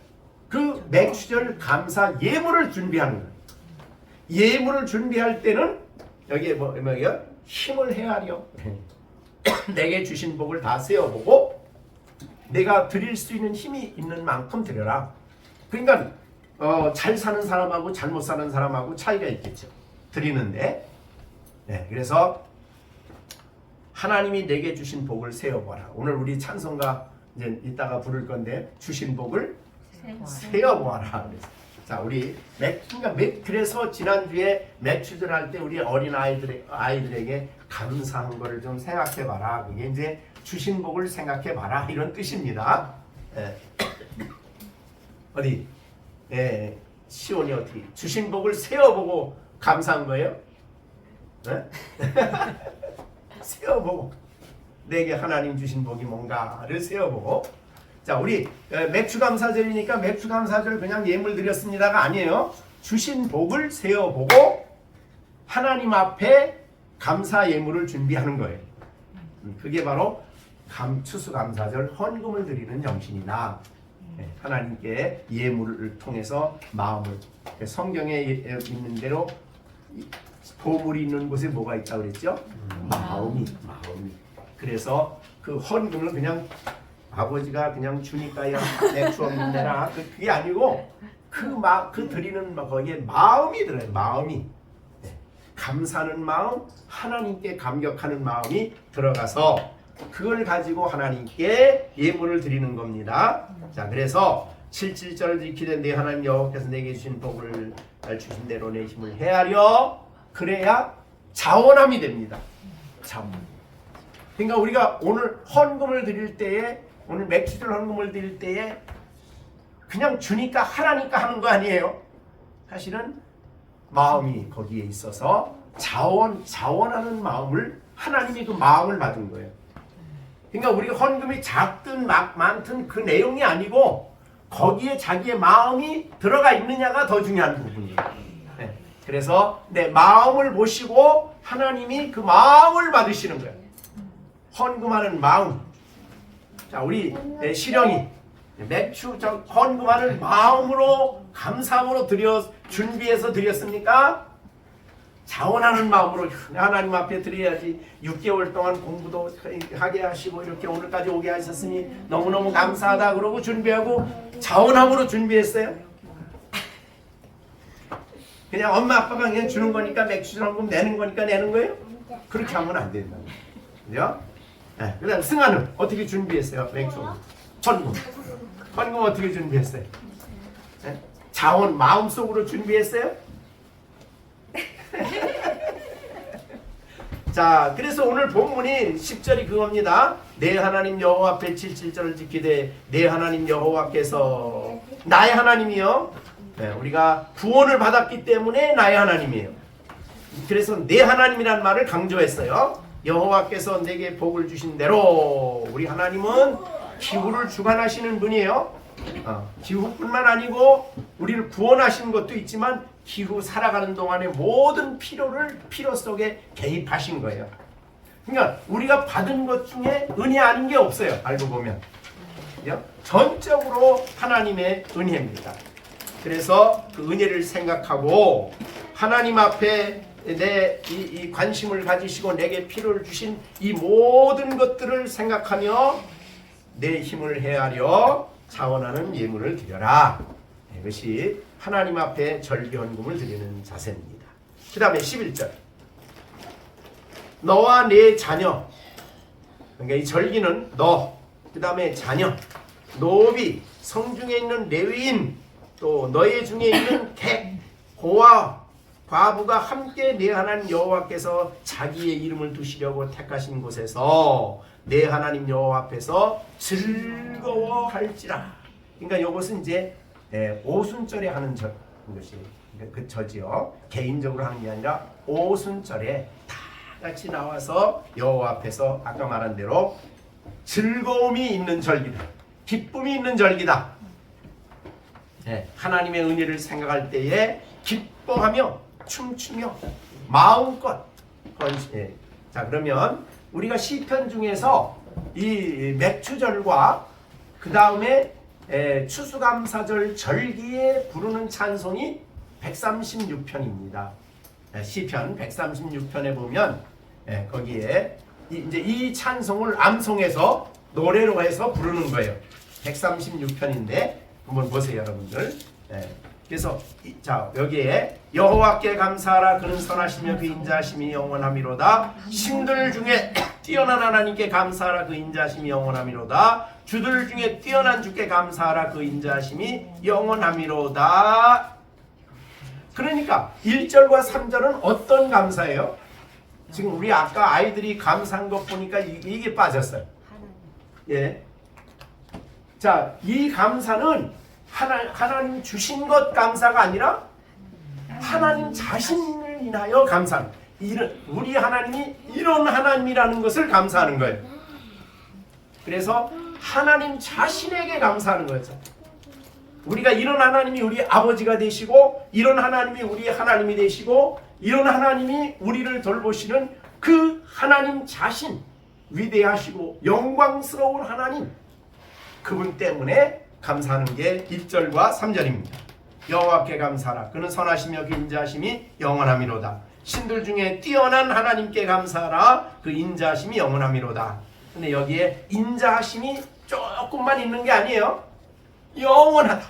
그 맥주절 감사 예물을 준비하는 거예요. 예물을 준비할 때는 여기에 뭐예요? 힘을 헤아려 내게 주신 복을 다 세어보고 내가 드릴 수 있는 힘이 있는 만큼 드려라. 그러니까 잘 사는 사람하고 잘못 사는 사람하고 차이가 있겠죠. 드리는데 그래서 하나님이 내게 주신 복을 세어보라. 오늘 우리 찬송가 이제 이따가 부를 건데 주신 복을 세어보아라. 자, 우리 그래서 지난주에 맥주들 할 때 우리 어린 아이들에게 감사한 거를 좀 생각해봐라. 그게 이제 주신 복을 생각해봐라 이런 뜻입니다. 어디? 시온이 어떻게 주신 복을 세어보고 감사한 거예요? 세어보고 내게 하나님 주신 복이 뭔가를 세어보고. 자, 우리 맥주감사절이니까 맥주감사절 그냥 예물 드렸습니다가 아니에요. 주신 복을 세어보고 하나님 앞에 감사 예물을 준비하는 거예요. 그게 바로 추수감사절 헌금을 드리는 정신이다. 하나님께 예물을 통해서 마음을, 성경에 있는 대로 보물이 있는 곳에 뭐가 있다고 그랬죠? 마음이. 그래서 그 헌금을 그냥 아버지가 그냥 주니까야 맥주 없는 데나 그게 아니고 그 드리는 거기에 마음이 들어요. 마음이. 감사하는 마음, 하나님께 감격하는 마음이 들어가서 그걸 가지고 하나님께 예물을 드리는 겁니다. 자, 그래서 7절을 지키되 내 하나님 여호와께서 내게 주신 복을 주신 대로 내 힘을 헤아려 그래야 자원함이 됩니다. 자원. 그러니까 우리가 오늘 헌금을 드릴 때에, 오늘 맥주절 헌금을 드릴 때에 그냥 주니까 하라니까 하는 거 아니에요. 사실은 마음이 거기에 있어서 자원하는 마음을, 하나님이 그 마음을 받은 거예요. 그러니까 우리가 헌금이 작든 많든 그 내용이 아니고 거기에 자기의 마음이 들어가 있느냐가 더 중요한 부분이에요. 네. 그래서 내 마음을 보시고 하나님이 그 마음을 받으시는 거예요. 헌금하는 마음. 자, 우리 시령이 맥주 헌금하는 마음으로, 감사함으로 준비해서 드렸습니까? 자원하는 마음으로 하나님 앞에 드려야지. 6개월 동안 공부도 하게 하시고 이렇게 오늘까지 오게 하셨으니 너무너무 감사하다 그러고 준비하고 자원함으로 준비했어요? 그냥 엄마 아빠가 그냥 주는 거니까 맥주 헌금 내는 거니까 내는 거예요? 그렇게 하면 안 된다. 그죠? 네, 그 다음 승아는 어떻게 준비했어요? 맥주 헌금 어떻게 준비했어요? 네? 자원 마음속으로 준비했어요? 자, 그래서 오늘 본문이 10절이 그겁니다. 내 하나님 여호와 앞에 7절을 지키되 내 하나님 여호와께서 나의 하나님이요. 네, 우리가 구원을 받았기 때문에 나의 하나님이에요. 그래서 내 하나님이란 말을 강조했어요. 여호와께서 내게 복을 주신 대로, 우리 하나님은 기후를 주관하시는 분이에요. 기후뿐만 아니고 우리를 구원하시는 것도 있지만 기후 살아가는 동안에 모든 필요 속에 개입하신 거예요. 그러니까 우리가 받은 것 중에 은혜 아닌 게 없어요. 알고 보면 전적으로 하나님의 은혜입니다. 그래서 그 은혜를 생각하고 하나님 앞에 내 이 관심을 가지시고 내게 필요를 주신 이 모든 것들을 생각하며 내 힘을 헤아려 자원하는 예물을 드려라. 이것이 하나님 앞에 절기헌금을 드리는 자세입니다. 그 다음에 11절 너와 네 자녀, 그러니까 이 절기는 너, 그 다음에 자녀, 노비, 성중에 있는 레위인, 또 너희 중에 있는 객, 고아, 과부가 함께 내 하나님 여호와께서 자기의 이름을 두시려고 택하신 곳에서 내 하나님 여호와 앞에서 즐거워할지라. 그러니까 이것은 이제 오순절에 하는 것이 그 저지요. 개인적으로 하는 게 아니라 오순절에 다 같이 나와서 여호와 앞에서 아까 말한 대로 즐거움이 있는 절기다. 기쁨이 있는 절기다. 하나님의 은혜를 생각할 때에 기뻐하며 춤추며 마음껏 자, 그러면 우리가 시편 중에서 이 맥추절과 그 다음에 추수감사절 절기에 부르는 찬송이 136편입니다. 시편 136편에 보면 거기에 이제 이 찬송을 암송해서 노래로 해서 부르는 거예요. 136편인데 한번 보세요, 여러분들. 그래서 자, 여기에 여호와께 감사하라 그는 선하시며 그 인자하심이 영원하미로다. 신들 중에 뛰어난 하나님께 감사하라 그 인자하심이 영원하미로다. 주들 중에 뛰어난 주께 감사하라 그 인자하심이 영원하미로다. 그러니까 1절과 3절은 어떤 감사예요? 지금 우리 아까 아이들이 감사한 것 보니까 이게 빠졌어요. 예. 자, 이 감사는 하나님 주신 것 감사가 아니라 하나님 자신을 인하여 감사하는, 우리 하나님이 이런 하나님이라는 것을 감사하는 거예요. 그래서 하나님 자신에게 감사하는 거죠. 우리가 이런 하나님이 우리 아버지가 되시고 이런 하나님이 우리 하나님이 되시고 이런 하나님이 우리를 돌보시는 그 하나님 자신, 위대하시고 영광스러운 하나님, 그분 때문에 감사하는 게 1절과 3절입니다. 여호와께 감사하라 그는 선하시며 그 인자하심이 영원하미로다. 신들 중에 뛰어난 하나님께 감사하라 그 인자하심이 영원하미로다. 근데 여기에 인자하심이 조금만 있는 게 아니에요. 영원하다.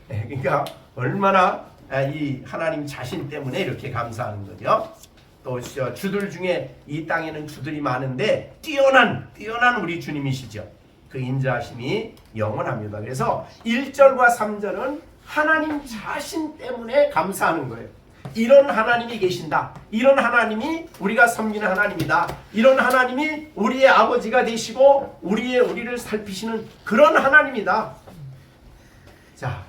그러니까 얼마나 이 하나님 자신 때문에 이렇게 감사하는 거죠. 또 주들 중에 이 땅에는 주들이 많은데 뛰어난 우리 주님이시죠. 그 인자하심이 영원합니다. 그래서 1절과 3절은 하나님 자신 때문에 감사하는 거예요. 이런 하나님이 계신다. 이런 하나님이 우리가 섬기는 하나님이다. 이런 하나님이 우리의 아버지가 되시고 우리를 살피시는 그런 하나님이다. 자,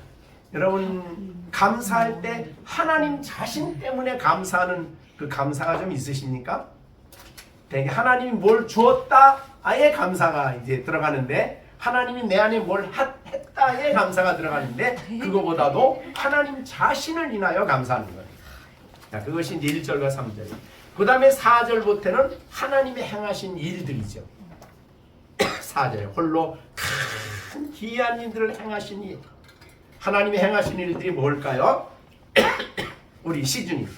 여러분 감사할 때 하나님 자신 때문에 감사하는 그 감사가 좀 있으십니까? 되게 하나님이 뭘 주었다 아예 감사가 이제 들어가는데, 하나님이 내 안에 뭘 했다에 감사가 들어가는데, 그거보다도 하나님 자신을 인하여 감사하는 거예요. 자, 그것이 이제 1절과 3절. 그 다음에 4절부터는 하나님의 행하신 일들이죠. 4절 홀로 큰 기이한 일들을 행하신 일. 하나님이 행하신 일들이 뭘까요? 우리 시준이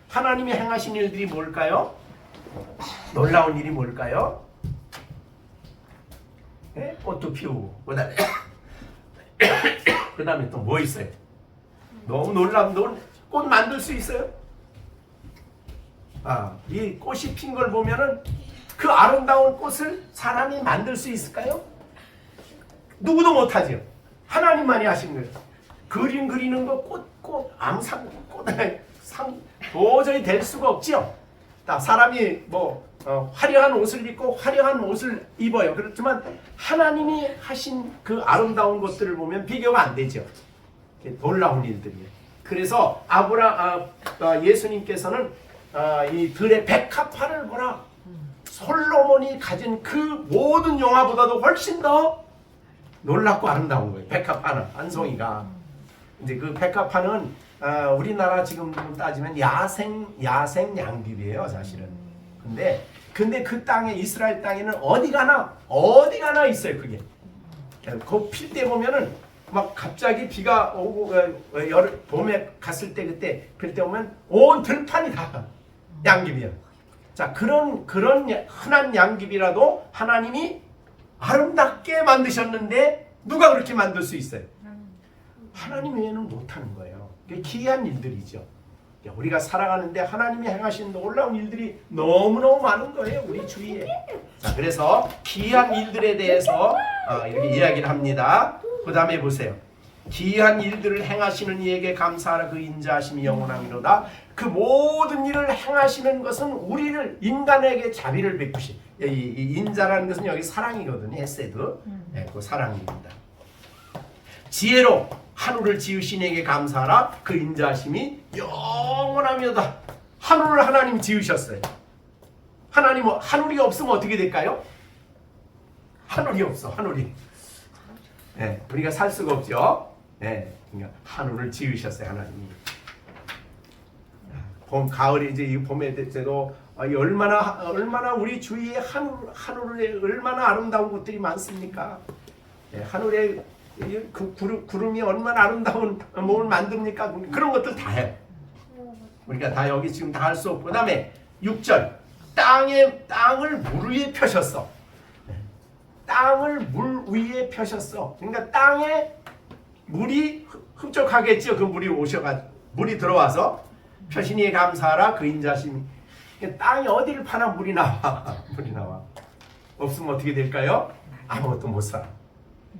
하나님이 행하신 일들이 뭘까요? 놀라운 일이 뭘까요? 네? 꽃도 피우고 그 다음에 또 뭐 있어요? 너무 놀라운 꽃 만들 수 있어요? 이 꽃이 핀 걸 보면은 그 아름다운 꽃을 사람이 만들 수 있을까요? 누구도 못하죠. 하나님만이 하신 거예요. 그림 그리는 거 꽃 암상 도저히 될 수가 없지요. 사람이 화려한 옷을 입고 화려한 옷을 입어요. 그렇지만 하나님이 하신 그 아름다운 것들을 보면 비교가 안 되죠. 놀라운 일들이에요. 그래서 예수님께서는 이 들의 백합화를 보라. 솔로몬이 가진 그 모든 영화보다도 훨씬 더 놀랍고 아름다운 거예요. 백합화는 한 송이가. 이제 그 백합화는 우리나라 지금 따지면 야생 양귀비예요, 사실은. 근데 그 땅에 이스라엘 땅에는 어디 가나 있어요, 그게. 그 필 때 보면은 막 갑자기 비가 오고 봄에 갔을 때 그때 필 때 오면 온 들판이 다 양귀비예요. 자, 그런 흔한 양귀비라도 하나님이 아름답게 만드셨는데 누가 그렇게 만들 수 있어요? 하나님 외에는 못하는 거예요. 그게 기이한 일들이죠. 우리가 살아가는데 하나님이 행하신 놀라운 일들이 너무너무 많은 거예요, 우리 주위에. 자, 그래서 기이한 일들에 대해서 이렇게 이야기를 합니다. 그 다음에 보세요. 기이한 일들을 행하시는 이에게 감사하라. 그 인자하심이 영원하미로다. 그 모든 일을 행하시는 것은 우리를 인간에게 자비를 베푸시. 이 인자라는 것은 여기 사랑이거든요. 헤세드. 그 사랑입니다. 지혜로 하늘을 지으신 이에게 감사하라. 그 인자하심이 영원하미로다. 하늘을 하나님 지으셨어요. 하늘이 없으면 어떻게 될까요? 하늘이 없어. 하늘이. 우리가 살 수가 없죠. 그러니까 하늘을 지으셨어요, 하나님이. 가을에 이제 이 봄에 때도 얼마나 우리 주위에 하늘에 얼마나 아름다운 것들이 많습니까? 하늘에 그 구름이 얼마나 아름다운 몸을 만듭니까? 그런 것들 다 해요. 우리가 다 여기 지금 다 할 수 없고. 그 다음에 6절 땅을 물 위에 펴셨어. 땅을 물 위에 펴셨어. 그러니까 땅에 물이 흡족하겠죠. 그 물이 들어와서 표신이에 감사하라. 그 인자심이. 땅이 어디를 파나 물이 나와. 물이 나와. 없으면 어떻게 될까요? 아무것도 못 살아.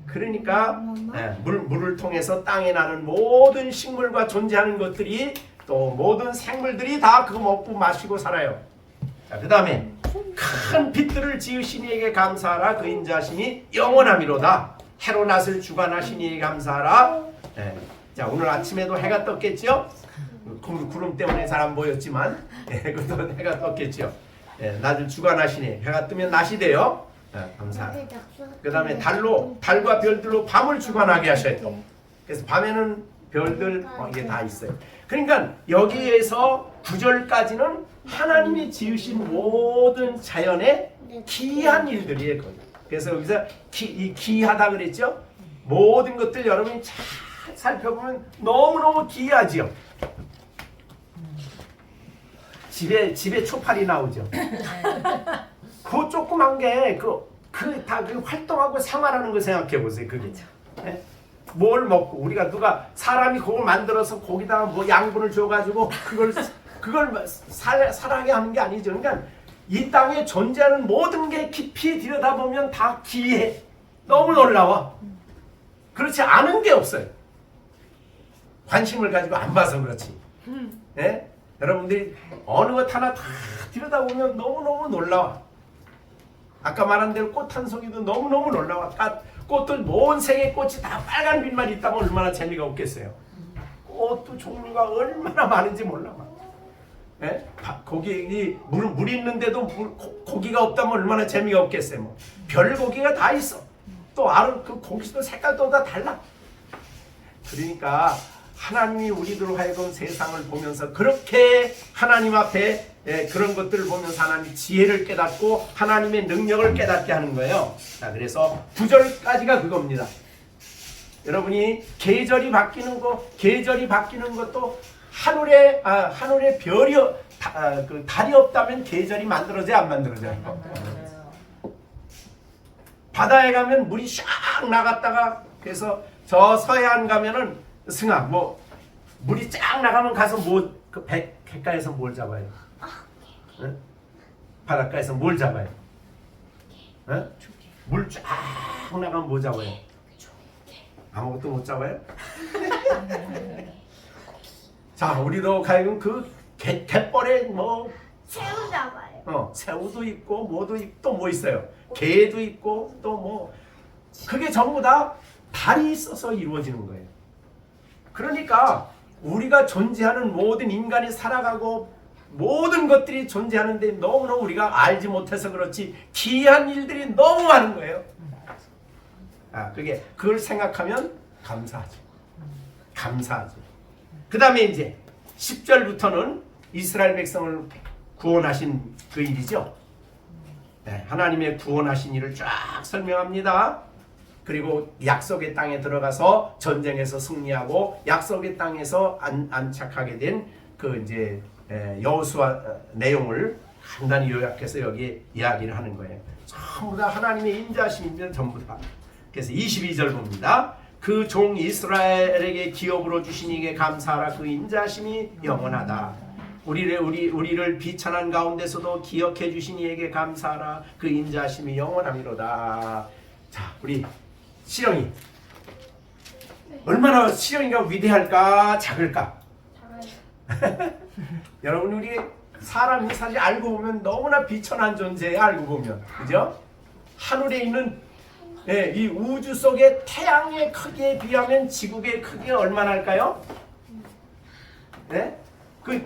그러니까 물을 통해서 땅에 나는 모든 식물과 존재하는 것들이, 또 모든 생물들이 다 그거 먹고 마시고 살아요. 자, 그 다음에 큰 빛들을 지으신 이에게 감사하라. 그 인자심이 영원하미로다. 해로 낫을 주관하신 이에게 감사하라. 자, 오늘 아침에도 해가 떴겠죠? 구름 때문에 잘 안 보였지만 그것도 해가 떴겠죠. 낮을 주관하시니 해가 뜨면 낮이 돼요. 감사하라. 그 다음에 달과 별들로 밤을 주관하게 하셨고, 그래서 밤에는 별들 이게 다 있어요. 그러니까 여기에서 9절까지는 하나님이 지으신 모든 자연의 기이한 일들이에요. 그래서 여기서 기이하다 그랬죠? 모든 것들 여러분이 잘 살펴보면 너무너무 기이하지요. 집에 초파리 나오죠. 그 조그만 게 다 활동하고 생활하는 거 생각해 보세요. 그게 뭘 먹고, 우리가 사람이 그걸 만들어서 거기다가 뭐 양분을 줘가지고 그걸 그걸 살아게 하는 게 아니죠. 그러니까 이 땅에 존재하는 모든 게 깊이 들여다보면 다 기이해. 너무 놀라워. 그렇지 않은 게 없어요. 관심을 가지고 안 봐서 그렇지. 예? 여러분들이 어느 것 하나 다 들여다보면 너무너무 놀라워. 아까 말한 대로 꽃 한 송이도 너무너무 놀라워. 꽃도 모든 색의 꽃이 다 빨간 빛만 있다면 얼마나 재미가 없겠어요. 꽃도 종류가 얼마나 많은지 몰라. 예? 고기 물 있는데도 고기가 없다면 얼마나 재미가 없겠어요. 뭐. 별 고기가 다 있어. 또 그 고기도 색깔도 다 달라. 그러니까 하나님이 우리들로 하여금 세상을 보면서 그렇게 하나님 앞에 그런 것들을 보면서 하나님의 지혜를 깨닫고 하나님의 능력을 깨닫게 하는 거예요. 자, 그래서 9절까지가 그겁니다. 여러분이 계절이 바뀌는 것도 하늘에 별이 달이 없다면 계절이 만들어져야 안 만들어져요. 바다에 가면 물이 샥 나갔다가 그래서 저 서해안 가면은 승아 물이 쫙 나가면 가서 그 갯가에서 뭘 잡아요? 응? 바닷가에서 뭘 잡아요? 응? 물 쫙 나가면 뭐 잡아요? 아무것도 못 잡아요? 자, 우리도 가끔 그 갯벌에 새우 잡아요. 새우도 있고 뭐도 있고 또 뭐 있어요? 게도 있고 또 그게 전부 다 달이 있어서 이루어지는 거예요. 그러니까 우리가 존재하는 모든 인간이 살아가고 모든 것들이 존재하는데 너무너무 우리가 알지 못해서 그렇지 기이한 일들이 너무 많은 거예요. 그걸 생각하면 감사하죠. 그 다음에 이제 10절부터는 이스라엘 백성을 구원하신 그 일이죠. 하나님의 구원하신 일을 쫙 설명합니다. 그리고 약속의 땅에 들어가서 전쟁에서 승리하고 약속의 땅에서 안착하게 된 그 이제 여호수아 내용을 간단히 요약해서 여기 이야기를 하는 거예요. 전부 다 하나님의 인자하심입니다. 전부 다. 그래서 22절 봅니다. 그 종 이스라엘에게 기업으로 주신 이에게 감사하라. 그 인자하심이 영원하다. 우리를 비천한 가운데서도 기억해 주신 이에게 감사하라. 그 인자하심이 영원함이로다. 자, 우리 시영이 얼마나 시영이가 위대할까 작을까? 여러분 우리 사람이 사실 알고 보면 너무나 비천한 존재예요. 알고 보면 그죠? 하늘에 있는 이 우주 속의 태양의 크기에 비하면 지구의 크기가 얼마나 할까요? 그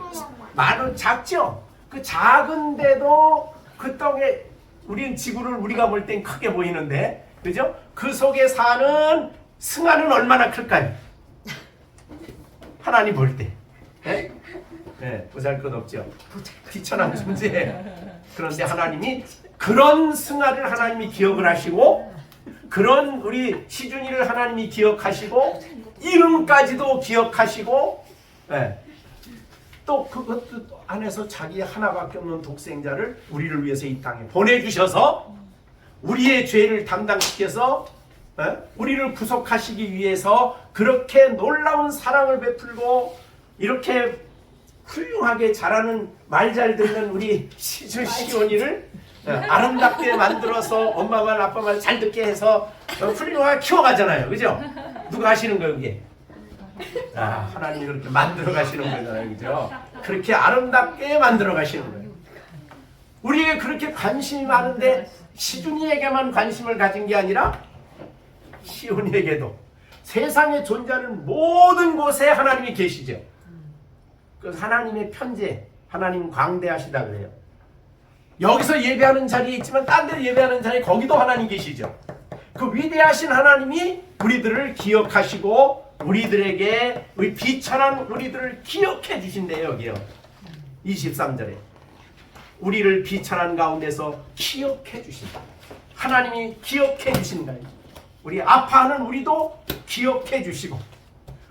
많은 작죠? 그 작은데도 그 땅에 우리는 지구를 우리가 볼 땐 크게 보이는데 그죠? 그 속에 사는 승하는 얼마나 클까요? 하나님 볼 때. 보잘것없죠. 비천한 존재. 그런데 하나님이 그런 승하를 하나님이 기억을 하시고 그런 우리 시준이를 하나님이 기억하시고 이름까지도 기억하시고 또 그것도 안에서 자기 하나밖에 없는 독생자를 우리를 위해서 이 땅에 보내주셔서 우리의 죄를 담당시켜서 우리를 구속하시기 위해서 그렇게 놀라운 사랑을 베풀고 이렇게 훌륭하게 잘하는 말 잘 듣는 우리 시온이를 아름답게 만들어서 엄마 말 아빠 말 잘 듣게 해서 훌륭하게 키워가잖아요. 그죠? 누가 하시는 거예요 이게? 하나님이 그렇게 만들어 가시는 거잖아요. 그죠? 그렇게 아름답게 만들어 가시는 거예요. 우리에게 그렇게 관심이 많은데 시준이에게만 관심을 가진 게 아니라 시온이에게도 세상에 존재하는 모든 곳에 하나님이 계시죠. 그 하나님의 편재, 하나님 광대하시다 그래요. 여기서 예배하는 자리에 있지만 딴 데 예배하는 자리에 거기도 하나님 계시죠. 그 위대하신 하나님이 우리들을 기억하시고 우리들에게 우리 비천한 우리들을 기억해 주신대요. 여기요 23절에 우리를 비천한 가운데서 기억해 주신다. 하나님이 기억해 주신다. 우리 아파하는 우리도 기억해 주시고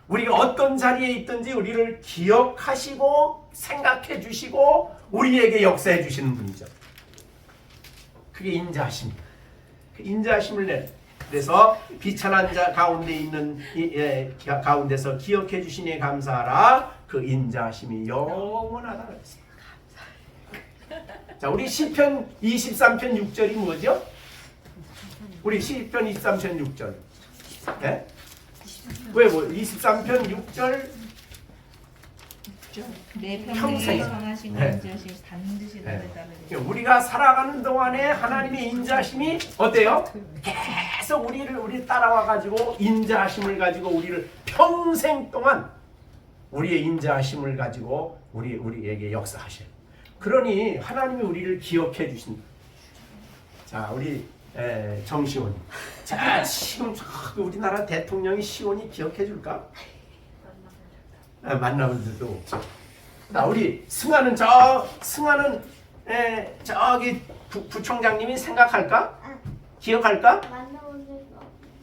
우리가 어떤 자리에 있든지 우리를 기억하시고 생각해 주시고 우리에게 역사해 주시는 분이죠. 그게 인자하심입니다. 그 인자하심을 그래서 비천한 자 가운데 있는 가운데서 기억해 주시니 감사하라. 그 인자하심이 영원하다 그랬습니다. 자, 우리 시편 23편 6절이 뭐죠? 우리 시편 23편 6절. 네? 왜 23편 6절 내 평생. 평생에 선하신 네. 인자심 반드시 나를 따르리. 우리가 살아가는 동안에 하나님의 인자하심이 어때요? 계속 우리 따라와 가지고 인자하심을 가지고 우리를 평생 동안 우리의 인자하심을 가지고 우리에게 역사하셔요. 그러니 하나님이 우리를 기억해 주신다. 자, 우리 정시원. 자, 지금 우리나라 대통령이 시원이 기억해 줄까? 만나볼 수도 없죠. 자, 우리 승하는 저기 부총장님이 생각할까? 기억할까? 만나본 적이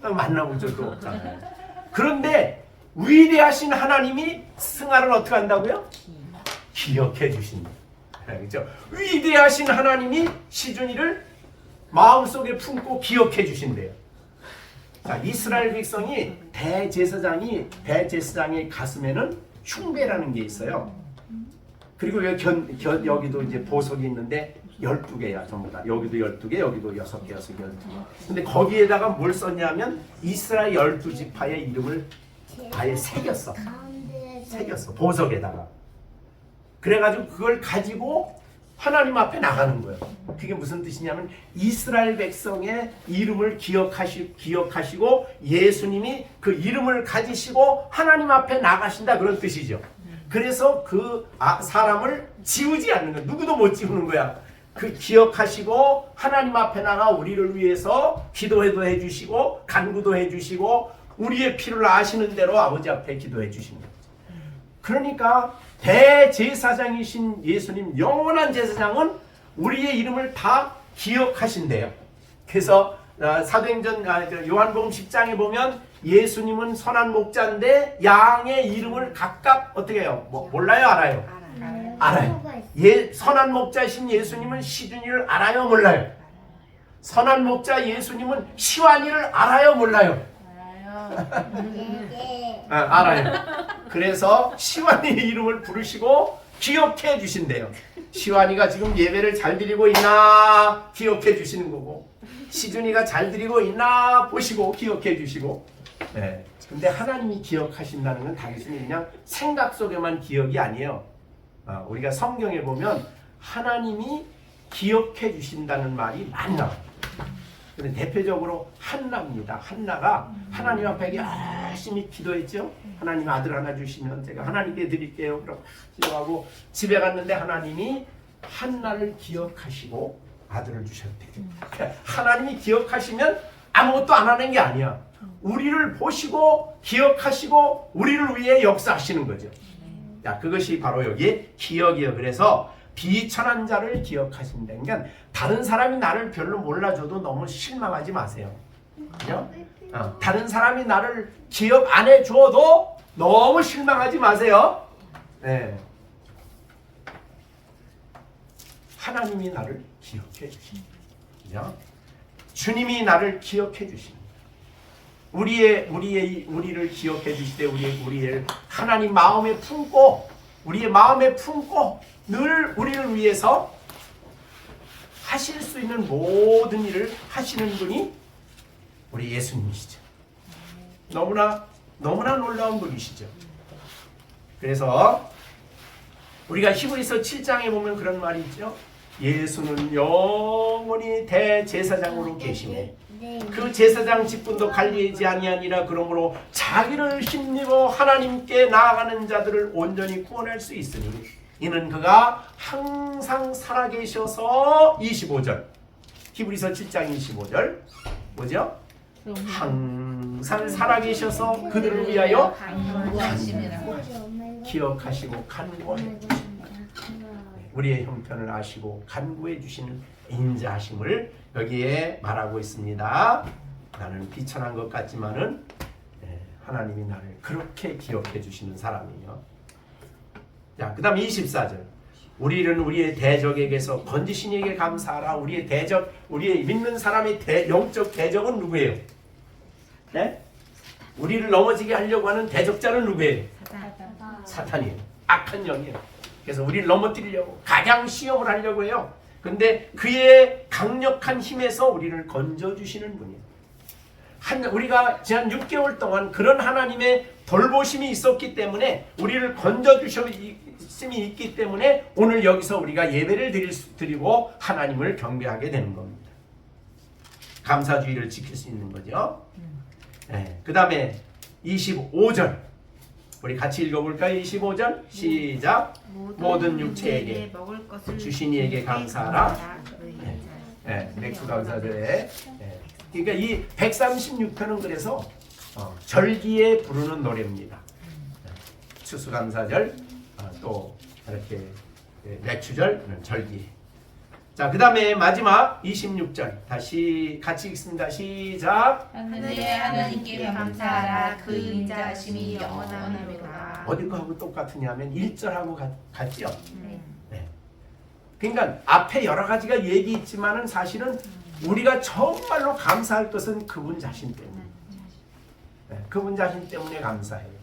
없어. 만나볼 적도 없잖아요. 그런데 위대하신 하나님이 승하를 어떻게 한다고요? 기억해 주신다. 그렇죠? 위대하신 하나님이 시준이를 마음속에 품고 기억해 주신대요. 자, 이스라엘 백성이 대제사장의 가슴에는 흉배라는 게 있어요. 그리고 여기도 이제 보석이 있는데 12개야 전부 다. 여기도 12개, 여기도 6개, 12개. 근데 거기에다가 뭘 썼냐면 이스라엘 12지파의 이름을 아예 새겼어. 새겼어. 보석에다가. 그래가지고 그걸 가지고 하나님 앞에 나가는 거예요. 그게 무슨 뜻이냐면 이스라엘 백성의 이름을 기억하시고 예수님이 그 이름을 가지시고 하나님 앞에 나가신다 그런 뜻이죠. 그래서 그 사람을 지우지 않는 거야. 누구도 못 지우는 거야. 그 기억하시고 하나님 앞에 나가 우리를 위해서 기도해도 해주시고 간구도 해주시고 우리의 피를 아시는 대로 아버지 앞에 기도해 주시는 거죠. 그러니까 대제사장이신 예수님 영원한 제사장은 우리의 이름을 다 기억하신대요. 그래서 사도행전 요한복음 10장에 보면 예수님은 선한 목자인데 양의 이름을 각각 어떻게 해요? 몰라요? 알아요? 알아요. 선한 목자이신 예수님은 시준이를 알아요? 몰라요? 선한 목자 예수님은 시완이를 알아요? 몰라요? 알아요. 그래서 시완이의 이름을 부르시고 기억해 주신대요. 시완이가 지금 예배를 잘 드리고 있나 기억해 주시는 거고 시준이가 잘 드리고 있나 보시고 기억해 주시고. 네. 근데 하나님이 기억하신다는 건 단순히 그냥 생각 속에만 기억이 아니에요. 우리가 성경에 보면 하나님이 기억해 주신다는 말이 많이 나와요. 근데 대표적으로 한나입니다. 한나가 하나님 앞에 열심히 기도했죠. 하나님 아들 하나 주시면 제가 하나님께 드릴게요. 그럼 기도하고 집에 갔는데 하나님이 한나를 기억하시고 아들을 주셨대요. 하나님이 기억하시면 아무것도 안 하는 게 아니야. 우리를 보시고 기억하시고 우리를 위해 역사하시는 거죠. 자, 그것이 바로 여기 기억이에요. 그래서 비천한 자를 기억하신다는 게 다른 사람이 나를 별로 몰라줘도 너무 실망하지 마세요. 그죠? 다른 사람이 나를 기억 안 해줘도 너무 실망하지 마세요. 네. 하나님이 나를 기억해 주십니다. 주님이 나를 기억해 주십니다. 우리를 기억해 주실 때 우리를 하나님 마음에 품고 우리의 마음에 품고 늘 우리를 위해서 하실 수 있는 모든 일을 하시는 분이 우리 예수님이시죠. 너무나 놀라운 분이시죠. 그래서 우리가 히브리서 7장에 보면 그런 말이 있죠. 예수는 영원히 대제사장으로 계시네. 그 제사장 직분도 관리하지 아니하니라. 그러므로 자기를 힘입어 하나님께 나아가는 자들을 온전히 구원할 수 있으니 이는 그가 항상 살아계셔서 25절 히브리서 7장 25절 뭐죠? 항상 살아계셔서 그들을 위하여 기억하시고 간구해 주십니다. 우리의 형편을 아시고 간구해 주시는 인자하심을 여기에 말하고 있습니다. 나는 비천한 것 같지만은 하나님이 나를 그렇게 기억해 주시는 사람이에요. 자, 그 다음 24절. 우리는 우리의 대적에게서 건지신 이에게 감사하라. 우리의 대적, 우리의 믿는 사람의 영적 대적은 누구예요? 네? 우리를 넘어지게 하려고 하는 대적자는 누구예요? 사탄이에요. 악한 영이에요. 그래서 우리를 넘어뜨리려고 가장 시험을 하려고 해요. 근데 그의 강력한 힘에서 우리를 건져주시는 분이에요. 우리가 지난 6개월 동안 그런 하나님의 돌보심이 있었기 때문에 우리를 건져주심이 있기 때문에 오늘 여기서 우리가 예배를 드리고 하나님을 경배하게 되는 겁니다. 감사주의를 지킬 수 있는 거죠. 네, 그 다음에 25절 우리 같이 읽어볼까요? 25절 시작. 모든 육체에게 먹을 것을 주신 이에게 감사하라. 네, 맥주감사절에 그러니까 이 136편은 그래서 절기에 부르는 노래입니다. 추수감사절 또 이렇게 맥주절 절기. 자, 그 다음에 마지막 26절 다시 같이 읽습니다. 시작. 하늘의 하나님께 감사하라. 그 인자하심이 영원하리로다. 어디 거하고 똑같으냐면 1절하고 같죠. 네. 그러니까 앞에 여러 가지가 얘기 있지만은 사실은 우리가 정말로 감사할 것은 그분 자신 때문에. 네, 그분 자신 때문에 감사해요.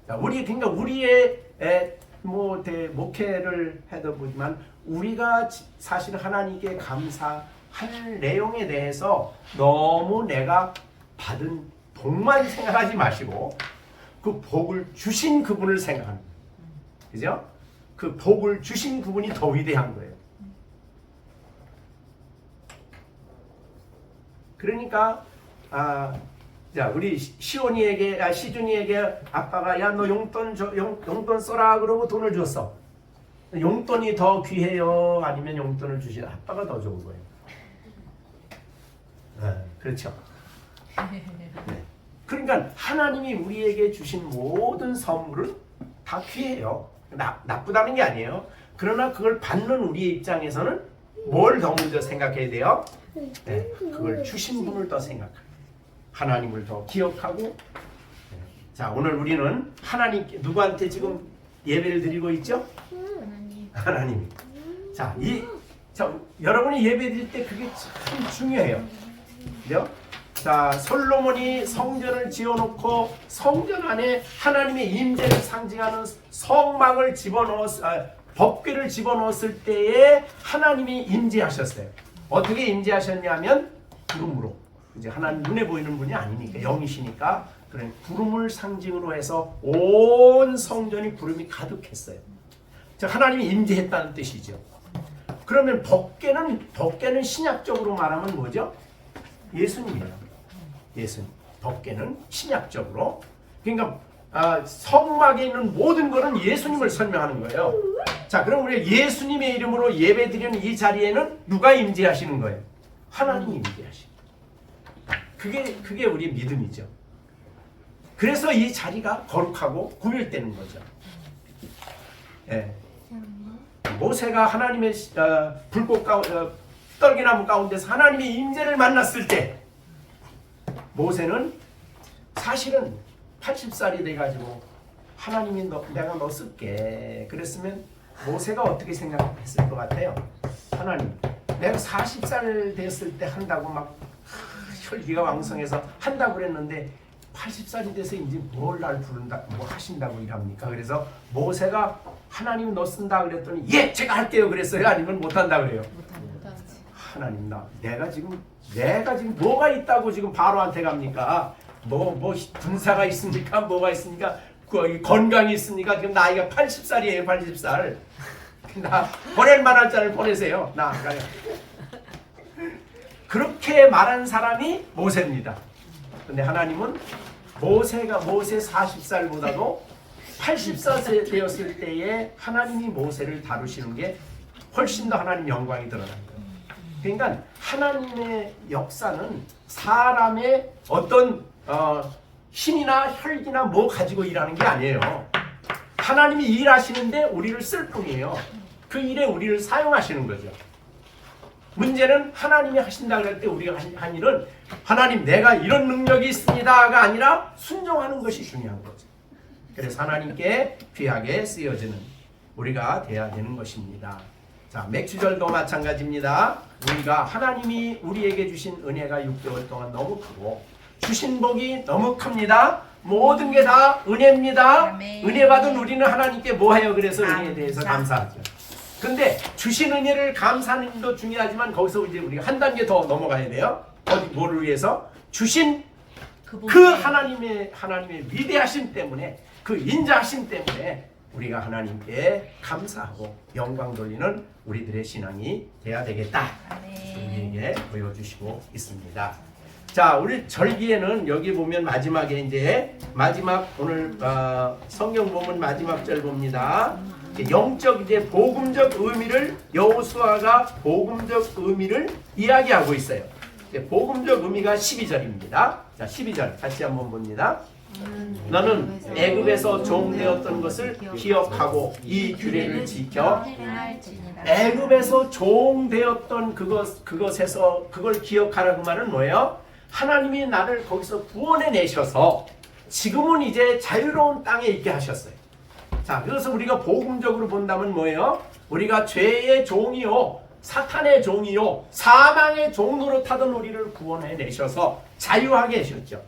자, 그러니까 우리의 목회를 해도 보지만 우리가 사실 하나님께 감사할 내용에 대해서 너무 내가 받은 복만 생각하지 마시고 그 복을 주신 그분을 생각합니다. 그죠? 그 복을 주신 그분이 더 위대한 거예요. 그러니까 자, 우리 시준이에게 아빠가 야, 너 용돈 써라 그러고 돈을 줬어. 용돈이 더 귀해요? 아니면 용돈을 주신 아빠가 더 좋은 거예요? 그렇죠. 네. 그러니까 하나님이 우리에게 주신 모든 선물은 다 귀해요. 나쁘다는 게 아니에요. 그러나 그걸 받는 우리의 입장에서는 뭘 더 먼저 생각해야 돼요? 네, 그걸 주신 분을 더 생각해요. 하나님을 더 기억하고. 자, 오늘 우리는 하나님께 누구한테 지금 예배를 드리고 있죠? 하나님. 자, 여러분이 예배 드릴 때 그게 참 중요해요. 그죠? 자, 솔로몬이 성전을 지어놓고 성전 안에 하나님의 임재를 상징하는 성막을 법궤를 집어넣었을 때에 하나님이 임재하셨어요. 어떻게 임재하셨냐면 구름으로. 이제 하나님 눈에 보이는 분이 아니니까 영이시니까 그런 구름을 상징으로 해서 온 성전이 구름이 가득했어요. 즉 하나님이 임재했다는 뜻이죠. 그러면 법궤는 신약적으로 말하면 뭐죠? 예수님이에요. 예수님. 법궤는 신약적으로. 그러니까 성막에 있는 모든 것은 예수님을 설명하는 거예요. 자, 그럼 우리 예수님의 이름으로 예배드리는 이 자리에는 누가 임재하시는 거예요? 하나님이 임재하시는. 그게 우리의 믿음이죠. 그래서 이 자리가 거룩하고 구별되는 거죠. 예. 모세가 하나님의 불꽃 떨기나무 가운데서 하나님의 임재를 만났을 때 모세는 사실은 80살이 돼가지고 하나님이 내가 너 쓸게 그랬으면 모세가 어떻게 생각했을 것 같아요? 하나님, 내가 40살 됐을 때 한다고 막 혈기가 왕성해서 한다고 그랬는데 80살이 돼서 이제 뭘 날 부른다, 뭐 하신다고 일합니까? 그래서 모세가 하나님 너 쓴다 그랬더니 예, 제가 할게요 그랬어요? 아니면 못한다 그래요? 하나님 내가 지금 뭐가 있다고 지금 바로한테 갑니까? 뭐 군사가 있습니까? 뭐가 있습니까? 건강이 있습니까? 지금 나이가 80살이에요. 80살. 나 보낼 만한 자를 보내세요. 나 안 가요. 그렇게 말한 사람이 모세입니다. 근데 하나님은 모세 40살보다도 80살 되었을 때에 하나님이 모세를 다루시는 게 훨씬 더 하나님 영광이 드러난 거예요. 그러니까 하나님의 역사는 사람의 어떤 힘이나 혈기나 뭐 가지고 일하는 게 아니에요. 하나님이 일하시는데 우리를 쓸 뿐이에요. 그 일에 우리를 사용하시는 거죠. 문제는 하나님이 하신다 그럴 때 우리가 한 일은 하나님 내가 이런 능력이 있습니다가 아니라 순종하는 것이 중요한 거죠. 그래서 하나님께 귀하게 쓰여지는 우리가 돼야 되는 것입니다. 자, 맥주절도 마찬가지입니다. 우리가 하나님이 우리에게 주신 은혜가 6개월 동안 너무 크고 주신 복이 너무 큽니다. 모든 게 다 은혜입니다. 아멘. 은혜 받은 우리는 하나님께 뭐 해요? 그래서 은혜에 대해서 감사. 감사하죠. 근데 주신 은혜를 감사하는 것도 중요하지만 거기서 이제 우리가 한 단계 더 넘어가야 돼요. 어디 뭐를 위해서? 주신 그 하나님의 위대하심 때문에, 그 인자하심 때문에 우리가 하나님께 감사하고 영광 돌리는 우리들의 신앙이 돼야 되겠다. 우리에게 보여주시고 있습니다. 자, 우리 절기에는 여기 보면 마지막에 이제 마지막 오늘 성경 보면 마지막 절 봅니다. 영적 이제 복음적 의미를 여호수아가 복음적 의미를 이야기하고 있어요. 복음적 의미가 12절입니다. 자, 12절 다시 한번 봅니다. 너는 애굽에서 종되었던 것을 기억하고 이 규례를 지켜 애굽에서 종되었던 그것에서 그걸 기억하라는 말은 뭐예요? 하나님이 나를 거기서 구원해 내셔서 지금은 이제 자유로운 땅에 있게 하셨어요. 자, 그래서 우리가 복음적으로 본다면 뭐예요? 우리가 죄의 종이요, 사탄의 종이요, 사망의 종으로 타던 우리를 구원해 내셔서 자유하게 하셨죠.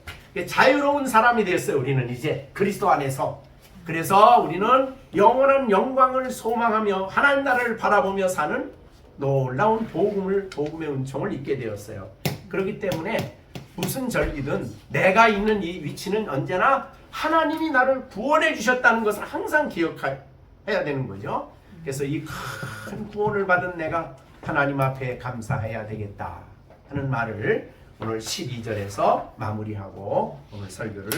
자유로운 사람이 됐어요. 우리는 이제 그리스도 안에서. 그래서 우리는 영원한 영광을 소망하며 하나님 나라를 바라보며 사는 놀라운 복음의 은총을 잊게 되었어요. 그렇기 때문에 무슨 절기든 내가 있는 이 위치는 언제나 하나님이 나를 구원해 주셨다는 것을 항상 기억해야 되는 거죠. 그래서 이 큰 구원을 받은 내가 하나님 앞에 감사해야 되겠다 하는 말을 오늘 12절에서 마무리하고 오늘 설교를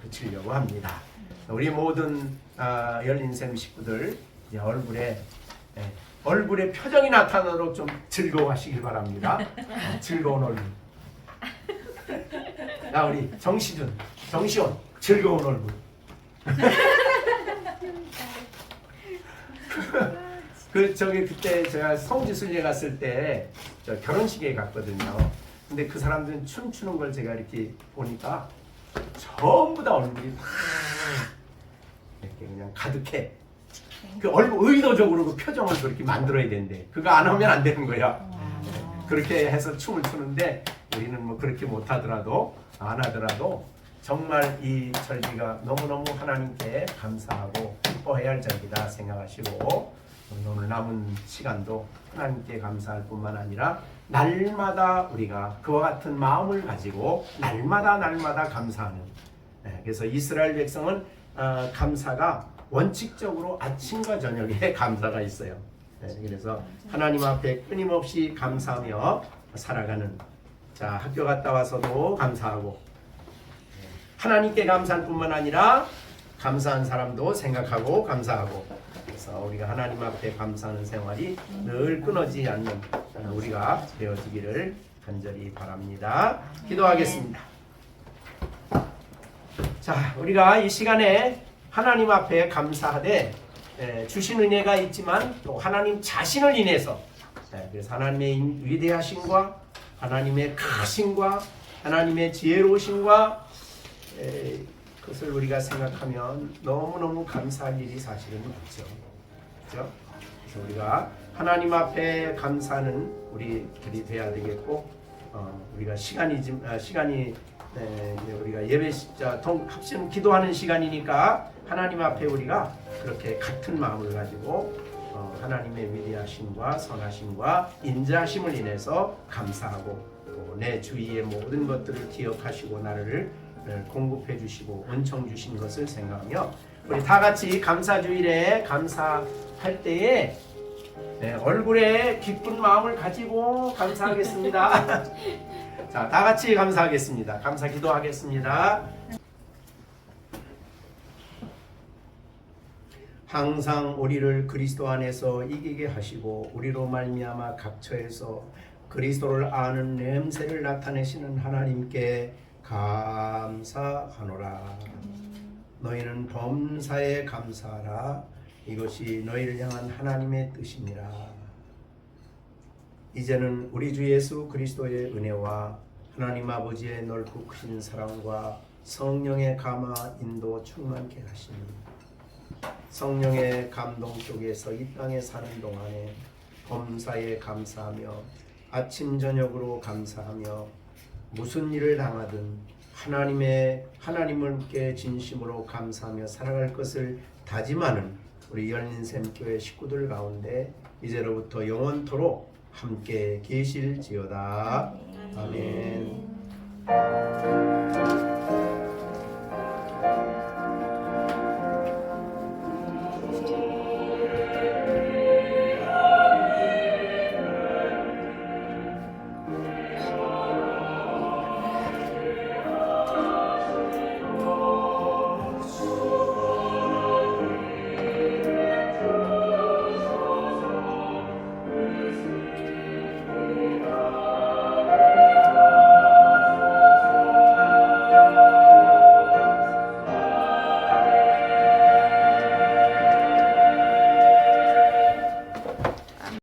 그치려고 합니다. 우리 모든 열린샘 식구들 이제 얼굴에 표정이 나타나도록 좀 즐거워하시길 바랍니다. 즐거운 얼굴. 야, 우리 정시온 즐거운 얼굴. 그때 제가 성지순례 갔을 때 저 결혼식에 갔거든요. 근데 그 사람들은 춤추는 걸 제가 이렇게 보니까 전부 다 얼굴이 다 이렇게 그냥 가득해. 그 얼굴 의도적으로 그 표정을 그렇게 만들어야 되는데 그거 안 하면 안 되는 거야. 그렇게 해서 춤을 추는데 우리는 뭐 그렇게 못 하더라도 안 하더라도 정말 이 절기가 너무너무 하나님께 감사하고 기뻐해야 할 절기다 생각하시고 오늘 남은 시간도 하나님께 감사할 뿐만 아니라 날마다 우리가 그와 같은 마음을 가지고 날마다 감사하는, 그래서 이스라엘 백성은 감사가 원칙적으로 아침과 저녁에 감사가 있어요. 그래서 하나님 앞에 끊임없이 감사하며 살아가는, 자, 학교 갔다 와서도 감사하고 하나님께 감사할 뿐만 아니라 감사한 사람도 생각하고 감사하고, 그래서 우리가 하나님 앞에 감사하는 생활이 늘 끊어지지 않는 우리가 되어지기를 간절히 바랍니다. 기도하겠습니다. 자, 우리가 이 시간에 하나님 앞에 감사하되 주신 은혜가 있지만 또 하나님 자신을 인해서, 그래서 하나님의 위대하심과 하나님의 크심과 하나님의 지혜로우심과 그것을 우리가 생각하면 너무너무 감사할 일이 사실은 많죠. 그렇죠? 그래서 우리가 하나님 앞에 감사하는 우리들이 돼야 되겠고, 우리가 시간이 우리가 예배 합심 기도하는 시간이니까 하나님 앞에 우리가 그렇게 같은 마음을 가지고 하나님의 위대하심과 선하심과 인자하심을 인해서 감사하고 또 내 주위의 모든 것들을 기억하시고 나를 공급해 주시고 은총 주신 것을 생각하며 우리 다 같이 감사주일에 감사할 때에 얼굴에 기쁜 마음을 가지고 감사하겠습니다. 자, 다 같이 감사하겠습니다. 감사 기도하겠습니다. 항상 우리를 그리스도 안에서 이기게 하시고 우리로 말미암아 각처에서 그리스도를 아는 냄새를 나타내시는 하나님께 감사하노라. 너희는 범사에 감사하라. 이것이 너희를 향한 하나님의 뜻이니라. 이제는 우리 주 예수 그리스도의 은혜와 하나님 아버지의 넓고 크신 사랑과 성령의 감화 인도 충만케 하시니 성령의 감동 속에서 이 땅에 사는 동안에 범사에 감사하며 아침 저녁으로 감사하며 무슨 일을 당하든 하나님께 진심으로 감사하며 살아갈 것을 다짐하는 우리 열린샘교회 식구들 가운데 이제로부터 영원토록 함께 계실지어다. 아멘.